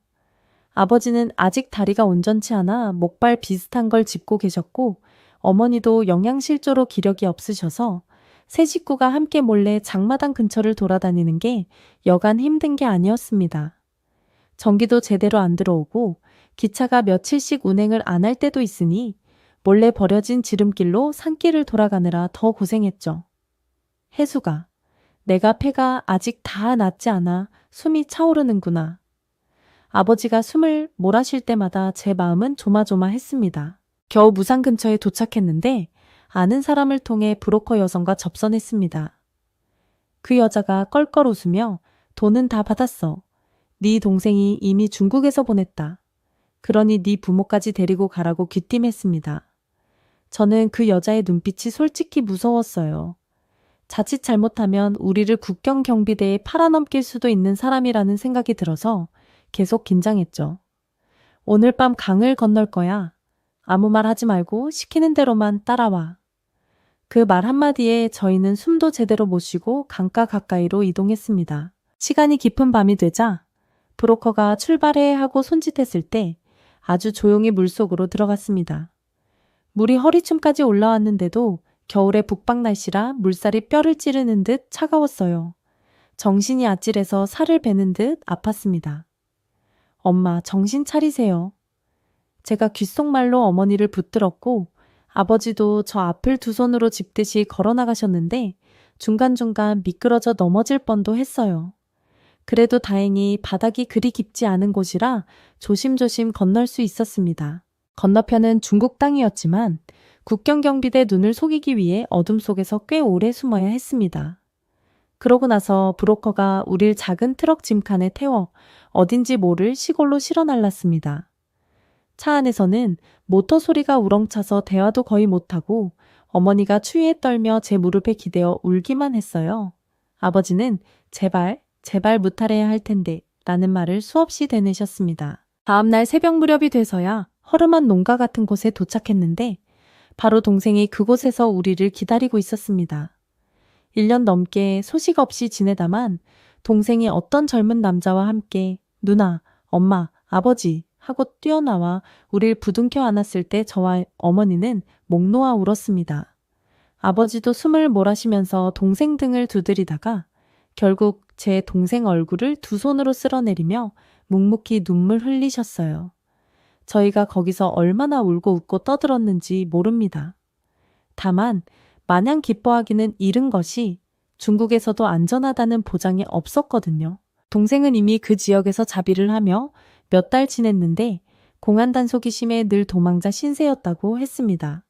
아버지는 아직 다리가 온전치 않아 목발 비슷한 걸 짚고 계셨고 어머니도 영양실조로 기력이 없으셔서 세 식구가 함께 몰래 장마당 근처를 돌아다니는 게 여간 힘든 게 아니었습니다. 전기도 제대로 안 들어오고 기차가 며칠씩 운행을 안 할 때도 있으니 몰래 버려진 지름길로 산길을 돌아가느라 더 고생했죠. 혜수가, 내가 폐가 아직 다 낫지 않아 숨이 차오르는구나. 아버지가 숨을 몰아쉴 때마다 제 마음은 조마조마했습니다. 겨우 무산 근처에 도착했는데 아는 사람을 통해 브로커 여성과 접선했습니다. 그 여자가 껄껄 웃으며 돈은 다 받았어. 네 동생이 이미 중국에서 보냈다. 그러니 네 부모까지 데리고 가라고 귀띔했습니다. 저는 그 여자의 눈빛이 솔직히 무서웠어요. 자칫 잘못하면 우리를 국경 경비대에 팔아넘길 수도 있는 사람이라는 생각이 들어서 계속 긴장했죠. 오늘 밤 강을 건널 거야. 아무 말 하지 말고 시키는 대로만 따라와. 그 말 한마디에 저희는 숨도 제대로 못 쉬고 강가 가까이로 이동했습니다. 시간이 깊은 밤이 되자 브로커가 출발해 하고 손짓했을 때 아주 조용히 물속으로 들어갔습니다. 물이 허리춤까지 올라왔는데도 겨울의 북방 날씨라 물살이 뼈를 찌르는 듯 차가웠어요. 정신이 아찔해서 살을 베는 듯 아팠습니다. 엄마, 정신 차리세요. 제가 귓속말로 어머니를 붙들었고 아버지도 저 앞을 두 손으로 짚듯이 걸어 나가셨는데 중간중간 미끄러져 넘어질 뻔도 했어요. 그래도 다행히 바닥이 그리 깊지 않은 곳이라 조심조심 건널 수 있었습니다. 건너편은 중국 땅이었지만 국경경비대 눈을 속이기 위해 어둠 속에서 꽤 오래 숨어야 했습니다. 그러고 나서 브로커가 우릴 작은 트럭 짐칸에 태워 어딘지 모를 시골로 실어 날랐습니다. 차 안에서는 모터 소리가 우렁차서 대화도 거의 못하고 어머니가 추위에 떨며 제 무릎에 기대어 울기만 했어요. 아버지는 제발 무탈해야 할 텐데 라는 말을 수없이 되뇌셨습니다. 다음날 새벽 무렵이 돼서야 허름한 농가 같은 곳에 도착했는데 바로 동생이 그곳에서 우리를 기다리고 있었습니다. 1년 넘게 소식 없이 지내다만 동생이 어떤 젊은 남자와 함께 누나, 엄마, 아버지 하고 뛰어나와 우릴 부둥켜 안았을 때 저와 어머니는 목 놓아 울었습니다. 아버지도 숨을 몰아쉬면서 동생 등을 두드리다가 결국 제 동생 얼굴을 두 손으로 쓸어내리며 묵묵히 눈물 흘리셨어요. 저희가 거기서 얼마나 울고 웃고 떠들었는지 모릅니다. 다만 마냥 기뻐하기는 이른 것이 중국에서도 안전하다는 보장이 없었거든요. 동생은 이미 그 지역에서 자비를 하며 몇 달 지냈는데 공안 단속이 심해 늘 도망자 신세였다고 했습니다.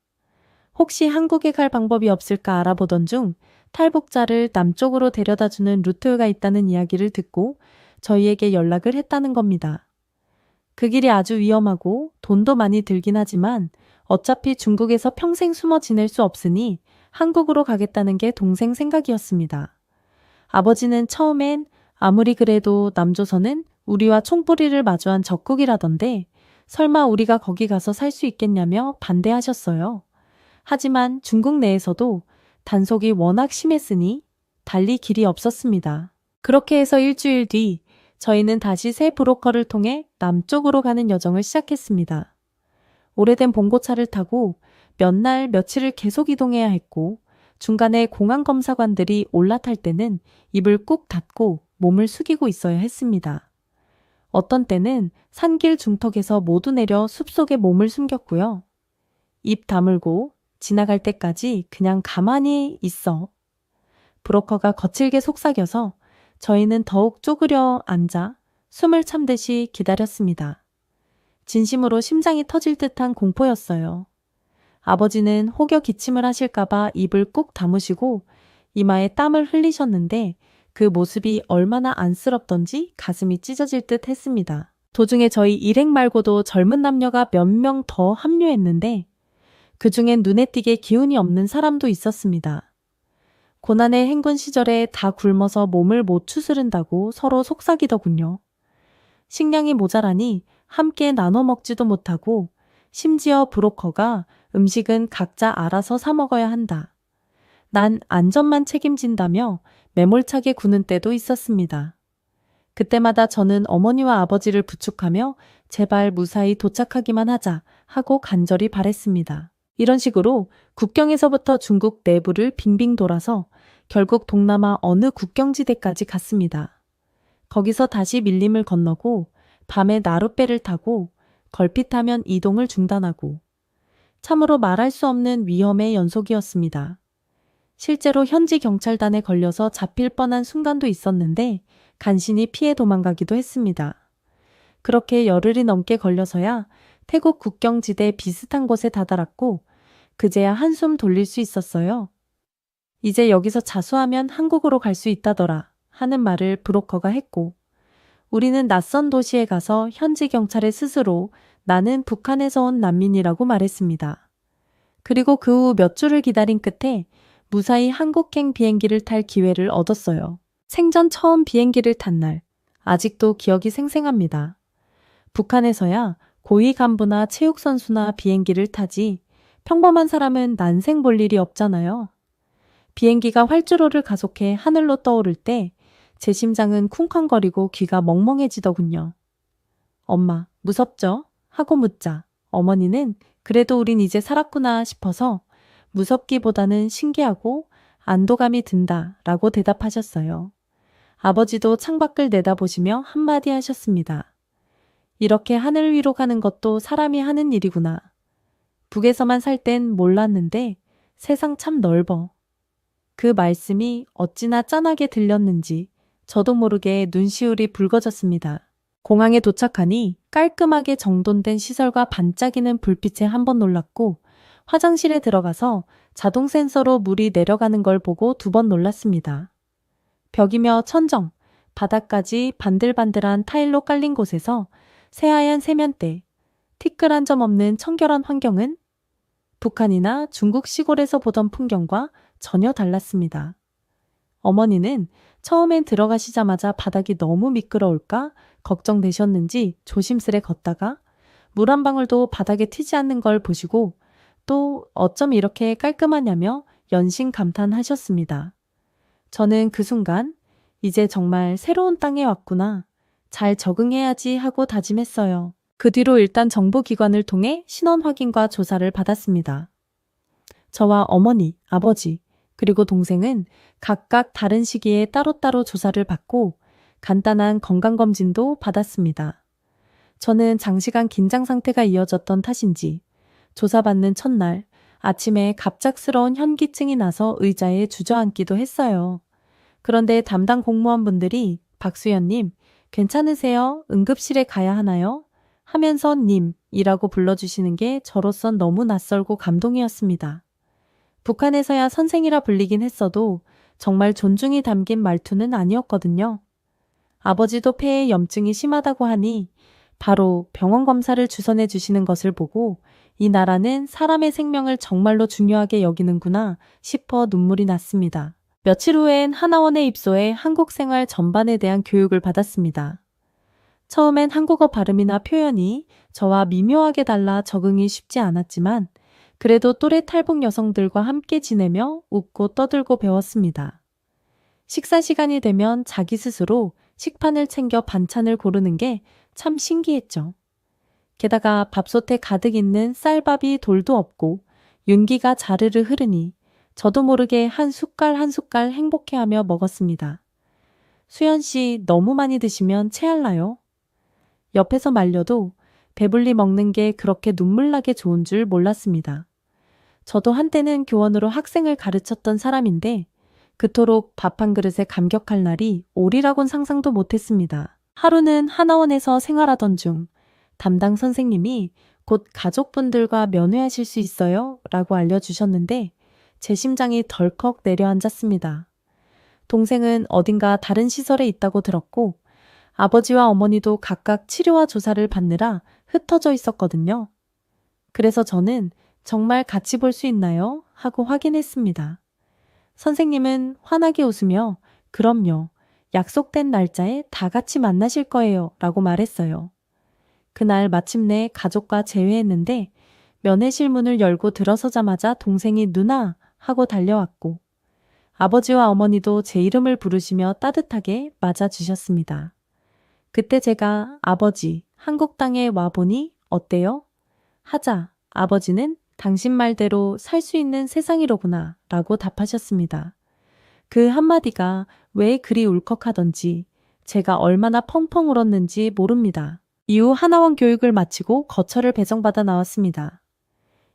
혹시 한국에 갈 방법이 없을까 알아보던 중 탈북자를 남쪽으로 데려다주는 루트가 있다는 이야기를 듣고 저희에게 연락을 했다는 겁니다. 그 길이 아주 위험하고 돈도 많이 들긴 하지만 어차피 중국에서 평생 숨어 지낼 수 없으니 한국으로 가겠다는 게 동생 생각이었습니다. 아버지는 처음엔 아무리 그래도 남조선은 우리와 총뿌리를 마주한 적국이라던데 설마 우리가 거기 가서 살 수 있겠냐며 반대하셨어요. 하지만 중국 내에서도 단속이 워낙 심했으니 달리 길이 없었습니다. 그렇게 해서 일주일 뒤 저희는 다시 새 브로커를 통해 남쪽으로 가는 여정을 시작했습니다. 오래된 봉고차를 타고 몇 날 며칠을 계속 이동해야 했고 중간에 공안검사관들이 올라탈 때는 입을 꾹 닫고 몸을 숙이고 있어야 했습니다. 어떤 때는 산길 중턱에서 모두 내려 숲속에 몸을 숨겼고요. 입 다물고 지나갈 때까지 그냥 가만히 있어. 브로커가 거칠게 속삭여서 저희는 더욱 쪼그려 앉아 숨을 참듯이 기다렸습니다. 진심으로 심장이 터질 듯한 공포였어요. 아버지는 혹여 기침을 하실까봐 입을 꾹 다무시고 이마에 땀을 흘리셨는데 그 모습이 얼마나 안쓰럽던지 가슴이 찢어질 듯 했습니다. 도중에 저희 일행 말고도 젊은 남녀가 몇 명 더 합류했는데 그중엔 눈에 띄게 기운이 없는 사람도 있었습니다. 고난의 행군 시절에 다 굶어서 몸을 못 추스른다고 서로 속삭이더군요. 식량이 모자라니 함께 나눠 먹지도 못하고 심지어 브로커가 음식은 각자 알아서 사 먹어야 한다. 난 안전만 책임진다며 매몰차게 구는 때도 있었습니다. 그때마다 저는 어머니와 아버지를 부축하며 제발 무사히 도착하기만 하자 하고 간절히 바랬습니다. 이런 식으로 국경에서부터 중국 내부를 빙빙 돌아서 결국 동남아 어느 국경지대까지 갔습니다. 거기서 다시 밀림을 건너고 밤에 나룻배를 타고 걸핏하면 이동을 중단하고 참으로 말할 수 없는 위험의 연속이었습니다. 실제로 현지 경찰단에 걸려서 잡힐 뻔한 순간도 있었는데 간신히 피해 도망가기도 했습니다. 그렇게 열흘이 넘게 걸려서야 태국 국경지대 비슷한 곳에 다다랐고 그제야 한숨 돌릴 수 있었어요. 이제 여기서 자수하면 한국으로 갈 수 있다더라 하는 말을 브로커가 했고 우리는 낯선 도시에 가서 현지 경찰에 스스로 나는 북한에서 온 난민이라고 말했습니다. 그리고 그 후 몇 주를 기다린 끝에 무사히 한국행 비행기를 탈 기회를 얻었어요. 생전 처음 비행기를 탄 날, 아직도 기억이 생생합니다. 북한에서야 고위 간부나 체육선수나 비행기를 타지 평범한 사람은 난생 볼 일이 없잖아요. 비행기가 활주로를 가속해 하늘로 떠오를 때 제 심장은 쿵쾅거리고 귀가 멍멍해지더군요. 엄마, 무섭죠? 하고 묻자 어머니는 그래도 우린 이제 살았구나 싶어서 무섭기보다는 신기하고 안도감이 든다 라고 대답하셨어요. 아버지도 창밖을 내다보시며 한마디 하셨습니다. 이렇게 하늘 위로 가는 것도 사람이 하는 일이구나. 북에서만 살 땐 몰랐는데 세상 참 넓어. 그 말씀이 어찌나 짠하게 들렸는지 저도 모르게 눈시울이 붉어졌습니다. 공항에 도착하니 깔끔하게 정돈된 시설과 반짝이는 불빛에 한번 놀랐고 화장실에 들어가서 자동 센서로 물이 내려가는 걸 보고 두 번 놀랐습니다. 벽이며 천정, 바닥까지 반들반들한 타일로 깔린 곳에서 새하얀 세면대, 티끌 한 점 없는 청결한 환경은 북한이나 중국 시골에서 보던 풍경과 전혀 달랐습니다. 어머니는 처음엔 들어가시자마자 바닥이 너무 미끄러울까 걱정되셨는지 조심스레 걷다가 물 한 방울도 바닥에 튀지 않는 걸 보시고 또 어쩜 이렇게 깔끔하냐며 연신 감탄하셨습니다. 저는 그 순간 이제 정말 새로운 땅에 왔구나. 잘 적응해야지 하고 다짐했어요. 그 뒤로 일단 정부기관을 통해 신원 확인과 조사를 받았습니다. 저와 어머니, 아버지, 그리고 동생은 각각 다른 시기에 따로따로 조사를 받고 간단한 건강검진도 받았습니다. 저는 장시간 긴장 상태가 이어졌던 탓인지 조사받는 첫날 아침에 갑작스러운 현기증이 나서 의자에 주저앉기도 했어요. 그런데 담당 공무원분들이 박수연님, 괜찮으세요? 응급실에 가야 하나요? 하면서 님이라고 불러주시는 게 저로선 너무 낯설고 감동이었습니다. 북한에서야 선생이라 불리긴 했어도 정말 존중이 담긴 말투는 아니었거든요. 아버지도 폐에 염증이 심하다고 하니 바로 병원 검사를 주선해 주시는 것을 보고 이 나라는 사람의 생명을 정말로 중요하게 여기는구나 싶어 눈물이 났습니다. 며칠 후엔 하나원에 입소해 한국 생활 전반에 대한 교육을 받았습니다. 처음엔 한국어 발음이나 표현이 저와 미묘하게 달라 적응이 쉽지 않았지만 그래도 또래 탈북 여성들과 함께 지내며 웃고 떠들고 배웠습니다. 식사 시간이 되면 자기 스스로 식판을 챙겨 반찬을 고르는 게 참 신기했죠. 게다가 밥솥에 가득 있는 쌀밥이 돌도 없고 윤기가 자르르 흐르니 저도 모르게 한 숟갈 한 숟갈 행복해하며 먹었습니다. 수연 씨 너무 많이 드시면 체할나요? 옆에서 말려도 배불리 먹는 게 그렇게 눈물나게 좋은 줄 몰랐습니다. 저도 한때는 교원으로 학생을 가르쳤던 사람인데 그토록 밥 한 그릇에 감격할 날이 오리라곤 상상도 못했습니다. 하루는 하나원에서 생활하던 중 담당 선생님이 곧 가족분들과 면회하실 수 있어요 라고 알려주셨는데 제 심장이 덜컥 내려앉았습니다. 동생은 어딘가 다른 시설에 있다고 들었고 아버지와 어머니도 각각 치료와 조사를 받느라 흩어져 있었거든요. 그래서 저는 정말 같이 볼 수 있나요? 하고 확인했습니다. 선생님은 환하게 웃으며 그럼요. 약속된 날짜에 다 같이 만나실 거예요. 라고 말했어요. 그날 마침내 가족과 재회했는데 면회실 문을 열고 들어서자마자 동생이 누나 하고 달려왔고 아버지와 어머니도 제 이름을 부르시며 따뜻하게 맞아주셨습니다. 그때 제가 아버지, 한국 땅에 와보니 어때요? 하자 아버지는 당신 말대로 살 수 있는 세상이로구나 라고 답하셨습니다. 그 한마디가 왜 그리 울컥하던지 제가 얼마나 펑펑 울었는지 모릅니다. 이후 하나원 교육을 마치고 거처를 배정받아 나왔습니다.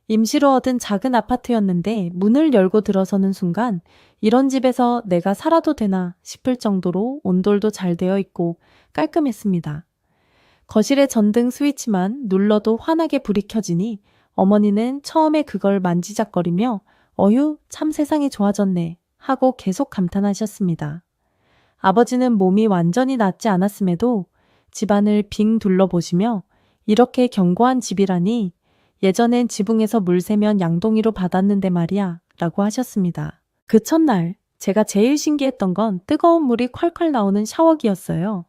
임시로 얻은 작은 아파트였는데 문을 열고 들어서는 순간 이런 집에서 내가 살아도 되나 싶을 정도로 온돌도 잘 되어 있고 깔끔했습니다. 거실에 전등 스위치만 눌러도 환하게 불이 켜지니 어머니는 처음에 그걸 만지작거리며 어휴 참 세상이 좋아졌네 하고 계속 감탄하셨습니다. 아버지는 몸이 완전히 낫지 않았음에도 집안을 빙 둘러보시며 이렇게 견고한 집이라니 예전엔 지붕에서 물 새면 양동이로 받았는데 말이야 라고 하셨습니다. 그 첫날 제가 제일 신기했던 건 뜨거운 물이 콸콸 나오는 샤워기였어요.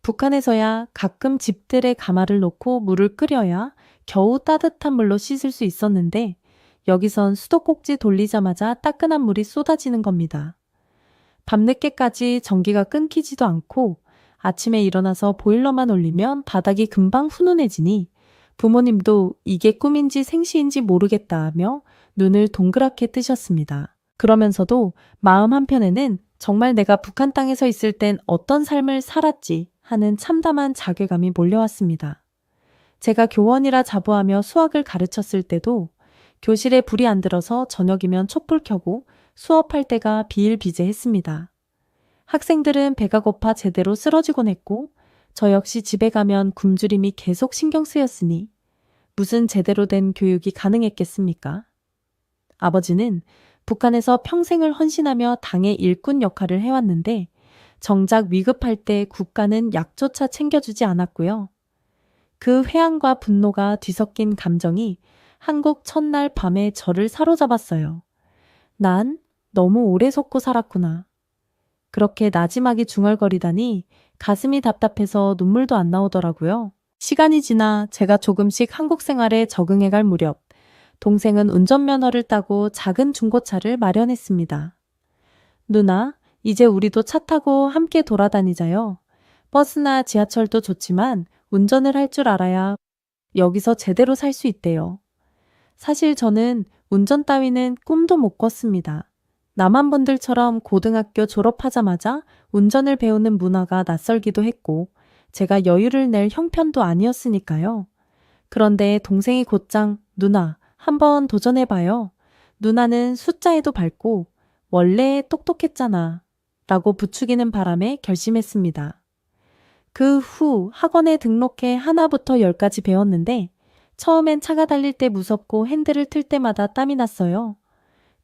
북한에서야 가끔 집들에 가마를 놓고 물을 끓여야 겨우 따뜻한 물로 씻을 수 있었는데 여기선 수도꼭지 돌리자마자 따끈한 물이 쏟아지는 겁니다. 밤늦게까지 전기가 끊기지도 않고 아침에 일어나서 보일러만 올리면 바닥이 금방 훈훈해지니 부모님도 이게 꿈인지 생시인지 모르겠다 하며 눈을 동그랗게 뜨셨습니다. 그러면서도 마음 한편에는 정말 내가 북한 땅에서 있을 땐 어떤 삶을 살았지 하는 참담한 자괴감이 몰려왔습니다. 제가 교원이라 자부하며 수학을 가르쳤을 때도 교실에 불이 안 들어서 저녁이면 촛불 켜고 수업할 때가 비일비재했습니다. 학생들은 배가 고파 제대로 쓰러지곤 했고 저 역시 집에 가면 굶주림이 계속 신경 쓰였으니 무슨 제대로 된 교육이 가능했겠습니까? 아버지는 북한에서 평생을 헌신하며 당의 일꾼 역할을 해왔는데 정작 위급할 때 국가는 약조차 챙겨주지 않았고요. 그 회한과 분노가 뒤섞인 감정이 한국 첫날 밤에 저를 사로잡았어요. 난 너무 오래 속고 살았구나. 그렇게 나지막이 중얼거리다니 가슴이 답답해서 눈물도 안 나오더라고요. 시간이 지나 제가 조금씩 한국 생활에 적응해갈 무렵 동생은 운전면허를 따고 작은 중고차를 마련했습니다. 누나, 이제 우리도 차 타고 함께 돌아다니자요. 버스나 지하철도 좋지만 운전을 할 줄 알아야 여기서 제대로 살 수 있대요. 사실 저는 운전 따위는 꿈도 못 꿨습니다. 남한 분들처럼 고등학교 졸업하자마자 운전을 배우는 문화가 낯설기도 했고 제가 여유를 낼 형편도 아니었으니까요. 그런데 동생이 곧장 누나 한번 도전해봐요. 누나는 숫자에도 밝고 원래 똑똑했잖아 라고 부추기는 바람에 결심했습니다. 그 후 학원에 등록해 하나부터 10까지 배웠는데 처음엔 차가 달릴 때 무섭고 핸들을 틀 때마다 땀이 났어요.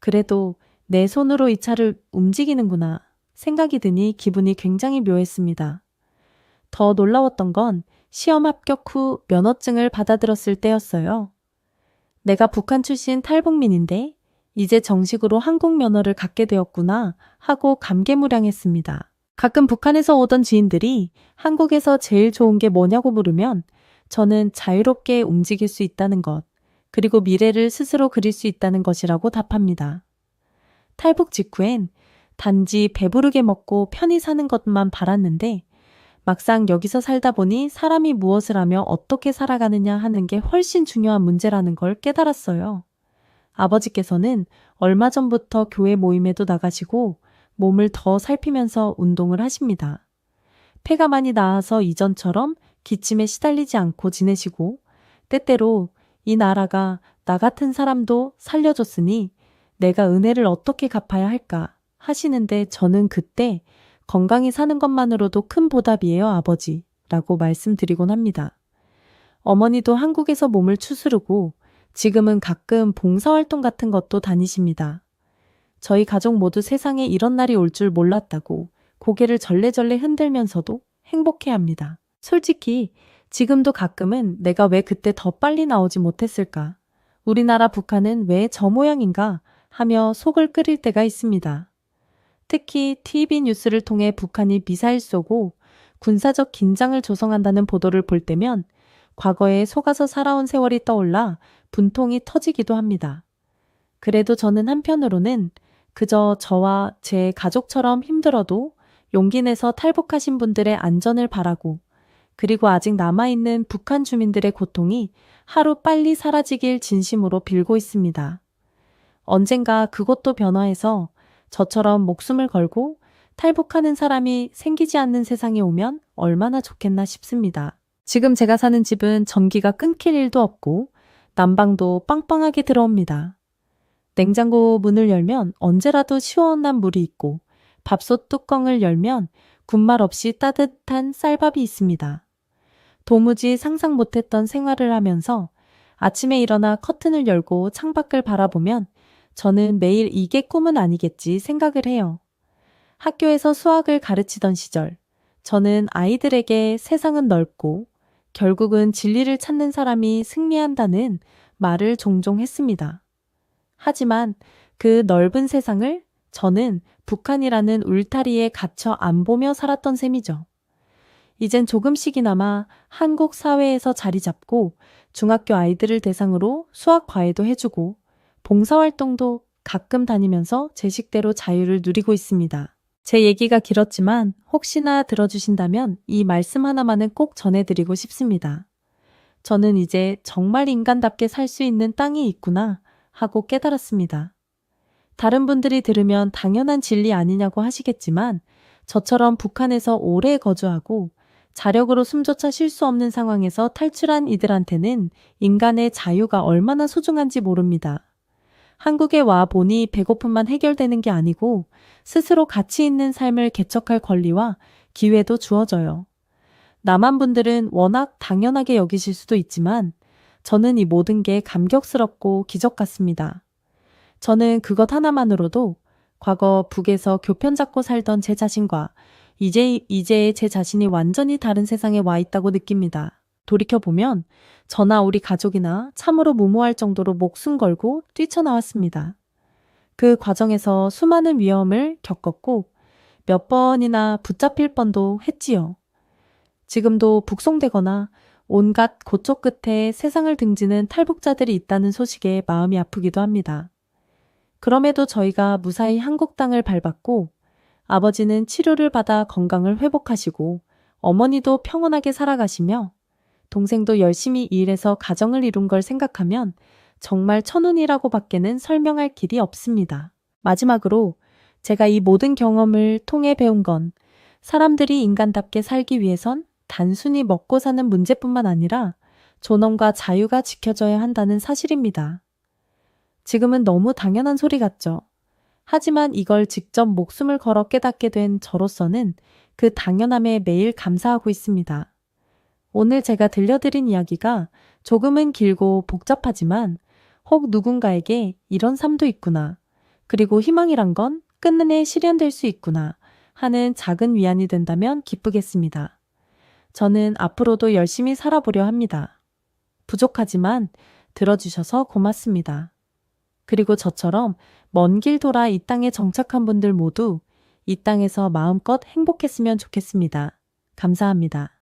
그래도 내 손으로 이 차를 움직이는구나 생각이 드니 기분이 굉장히 묘했습니다. 더 놀라웠던 건 시험 합격 후 면허증을 받아들었을 때였어요. 내가 북한 출신 탈북민인데 이제 정식으로 한국 면허를 갖게 되었구나 하고 감개무량했습니다. 가끔 북한에서 오던 지인들이 한국에서 제일 좋은 게 뭐냐고 물으면 저는 자유롭게 움직일 수 있다는 것, 그리고 미래를 스스로 그릴 수 있다는 것이라고 답합니다. 탈북 직후엔 단지 배부르게 먹고 편히 사는 것만 바랐는데 막상 여기서 살다 보니 사람이 무엇을 하며 어떻게 살아가느냐 하는 게 훨씬 중요한 문제라는 걸 깨달았어요. 아버지께서는 얼마 전부터 교회 모임에도 나가시고 몸을 더 살피면서 운동을 하십니다. 폐가 많이 나아서 이전처럼 기침에 시달리지 않고 지내시고 때때로 이 나라가 나 같은 사람도 살려줬으니 내가 은혜를 어떻게 갚아야 할까 하시는데 저는 그때 건강히 사는 것만으로도 큰 보답이에요, 아버지 라고 말씀드리곤 합니다. 어머니도 한국에서 몸을 추스르고 지금은 가끔 봉사활동 같은 것도 다니십니다. 저희 가족 모두 세상에 이런 날이 올 줄 몰랐다고 고개를 절레절레 흔들면서도 행복해합니다. 솔직히 지금도 가끔은 내가 왜 그때 더 빨리 나오지 못했을까? 우리나라 북한은 왜 저 모양인가? 하며 속을 끓일 때가 있습니다. 특히 TV 뉴스를 통해 북한이 미사일 쏘고 군사적 긴장을 조성한다는 보도를 볼 때면 과거에 속아서 살아온 세월이 떠올라 분통이 터지기도 합니다. 그래도 저는 한편으로는 그저 저와 제 가족처럼 힘들어도 용기 내서 탈북하신 분들의 안전을 바라고, 그리고 아직 남아있는 북한 주민들의 고통이 하루 빨리 사라지길 진심으로 빌고 있습니다. 언젠가 그곳도 변화해서 저처럼 목숨을 걸고 탈북하는 사람이 생기지 않는 세상이 오면 얼마나 좋겠나 싶습니다. 지금 제가 사는 집은 전기가 끊길 일도 없고 난방도 빵빵하게 들어옵니다. 냉장고 문을 열면 언제라도 시원한 물이 있고 밥솥 뚜껑을 열면 군말 없이 따뜻한 쌀밥이 있습니다. 도무지 상상 못했던 생활을 하면서 아침에 일어나 커튼을 열고 창밖을 바라보면 저는 매일 이게 꿈은 아니겠지 생각을 해요. 학교에서 수학을 가르치던 시절, 저는 아이들에게 세상은 넓고 결국은 진리를 찾는 사람이 승리한다는 말을 종종 했습니다. 하지만 그 넓은 세상을 저는 북한이라는 울타리에 갇혀 안 보며 살았던 셈이죠. 이젠 조금씩이나마 한국 사회에서 자리 잡고 중학교 아이들을 대상으로 수학 과외도 해주고 봉사활동도 가끔 다니면서 제 식대로 자유를 누리고 있습니다. 제 얘기가 길었지만 혹시나 들어주신다면 이 말씀 하나만은 꼭 전해드리고 싶습니다. 저는 이제 정말 인간답게 살 수 있는 땅이 있구나 하고 깨달았습니다. 다른 분들이 들으면 당연한 진리 아니냐고 하시겠지만 저처럼 북한에서 오래 거주하고 자력으로 숨조차 쉴 수 없는 상황에서 탈출한 이들한테는 인간의 자유가 얼마나 소중한지 모릅니다. 한국에 와 보니 배고픔만 해결되는 게 아니고 스스로 가치 있는 삶을 개척할 권리와 기회도 주어져요. 남한 분들은 워낙 당연하게 여기실 수도 있지만 저는 이 모든 게 감격스럽고 기적 같습니다. 저는 그것 하나만으로도 과거 북에서 교편 잡고 살던 제 자신과 이제 제 자신이 완전히 다른 세상에 와 있다고 느낍니다. 돌이켜보면 저나 우리 가족이나 참으로 무모할 정도로 목숨 걸고 뛰쳐나왔습니다. 그 과정에서 수많은 위험을 겪었고 몇 번이나 붙잡힐 뻔도 했지요. 지금도 북송되거나 온갖 고초 끝에 세상을 등지는 탈북자들이 있다는 소식에 마음이 아프기도 합니다. 그럼에도 저희가 무사히 한국 땅을 밟았고 아버지는 치료를 받아 건강을 회복하시고 어머니도 평온하게 살아가시며 동생도 열심히 일해서 가정을 이룬 걸 생각하면 정말 천운이라고 밖에는 설명할 길이 없습니다. 마지막으로 제가 이 모든 경험을 통해 배운 건 사람들이 인간답게 살기 위해선 단순히 먹고 사는 문제뿐만 아니라 존엄과 자유가 지켜져야 한다는 사실입니다. 지금은 너무 당연한 소리 같죠. 하지만 이걸 직접 목숨을 걸어 깨닫게 된 저로서는 그 당연함에 매일 감사하고 있습니다. 오늘 제가 들려드린 이야기가 조금은 길고 복잡하지만 혹 누군가에게 이런 삶도 있구나, 그리고 희망이란 건 끝내 실현될 수 있구나 하는 작은 위안이 된다면 기쁘겠습니다. 저는 앞으로도 열심히 살아보려 합니다. 부족하지만 들어주셔서 고맙습니다. 그리고 저처럼 먼 길 돌아 이 땅에 정착한 분들 모두 이 땅에서 마음껏 행복했으면 좋겠습니다. 감사합니다.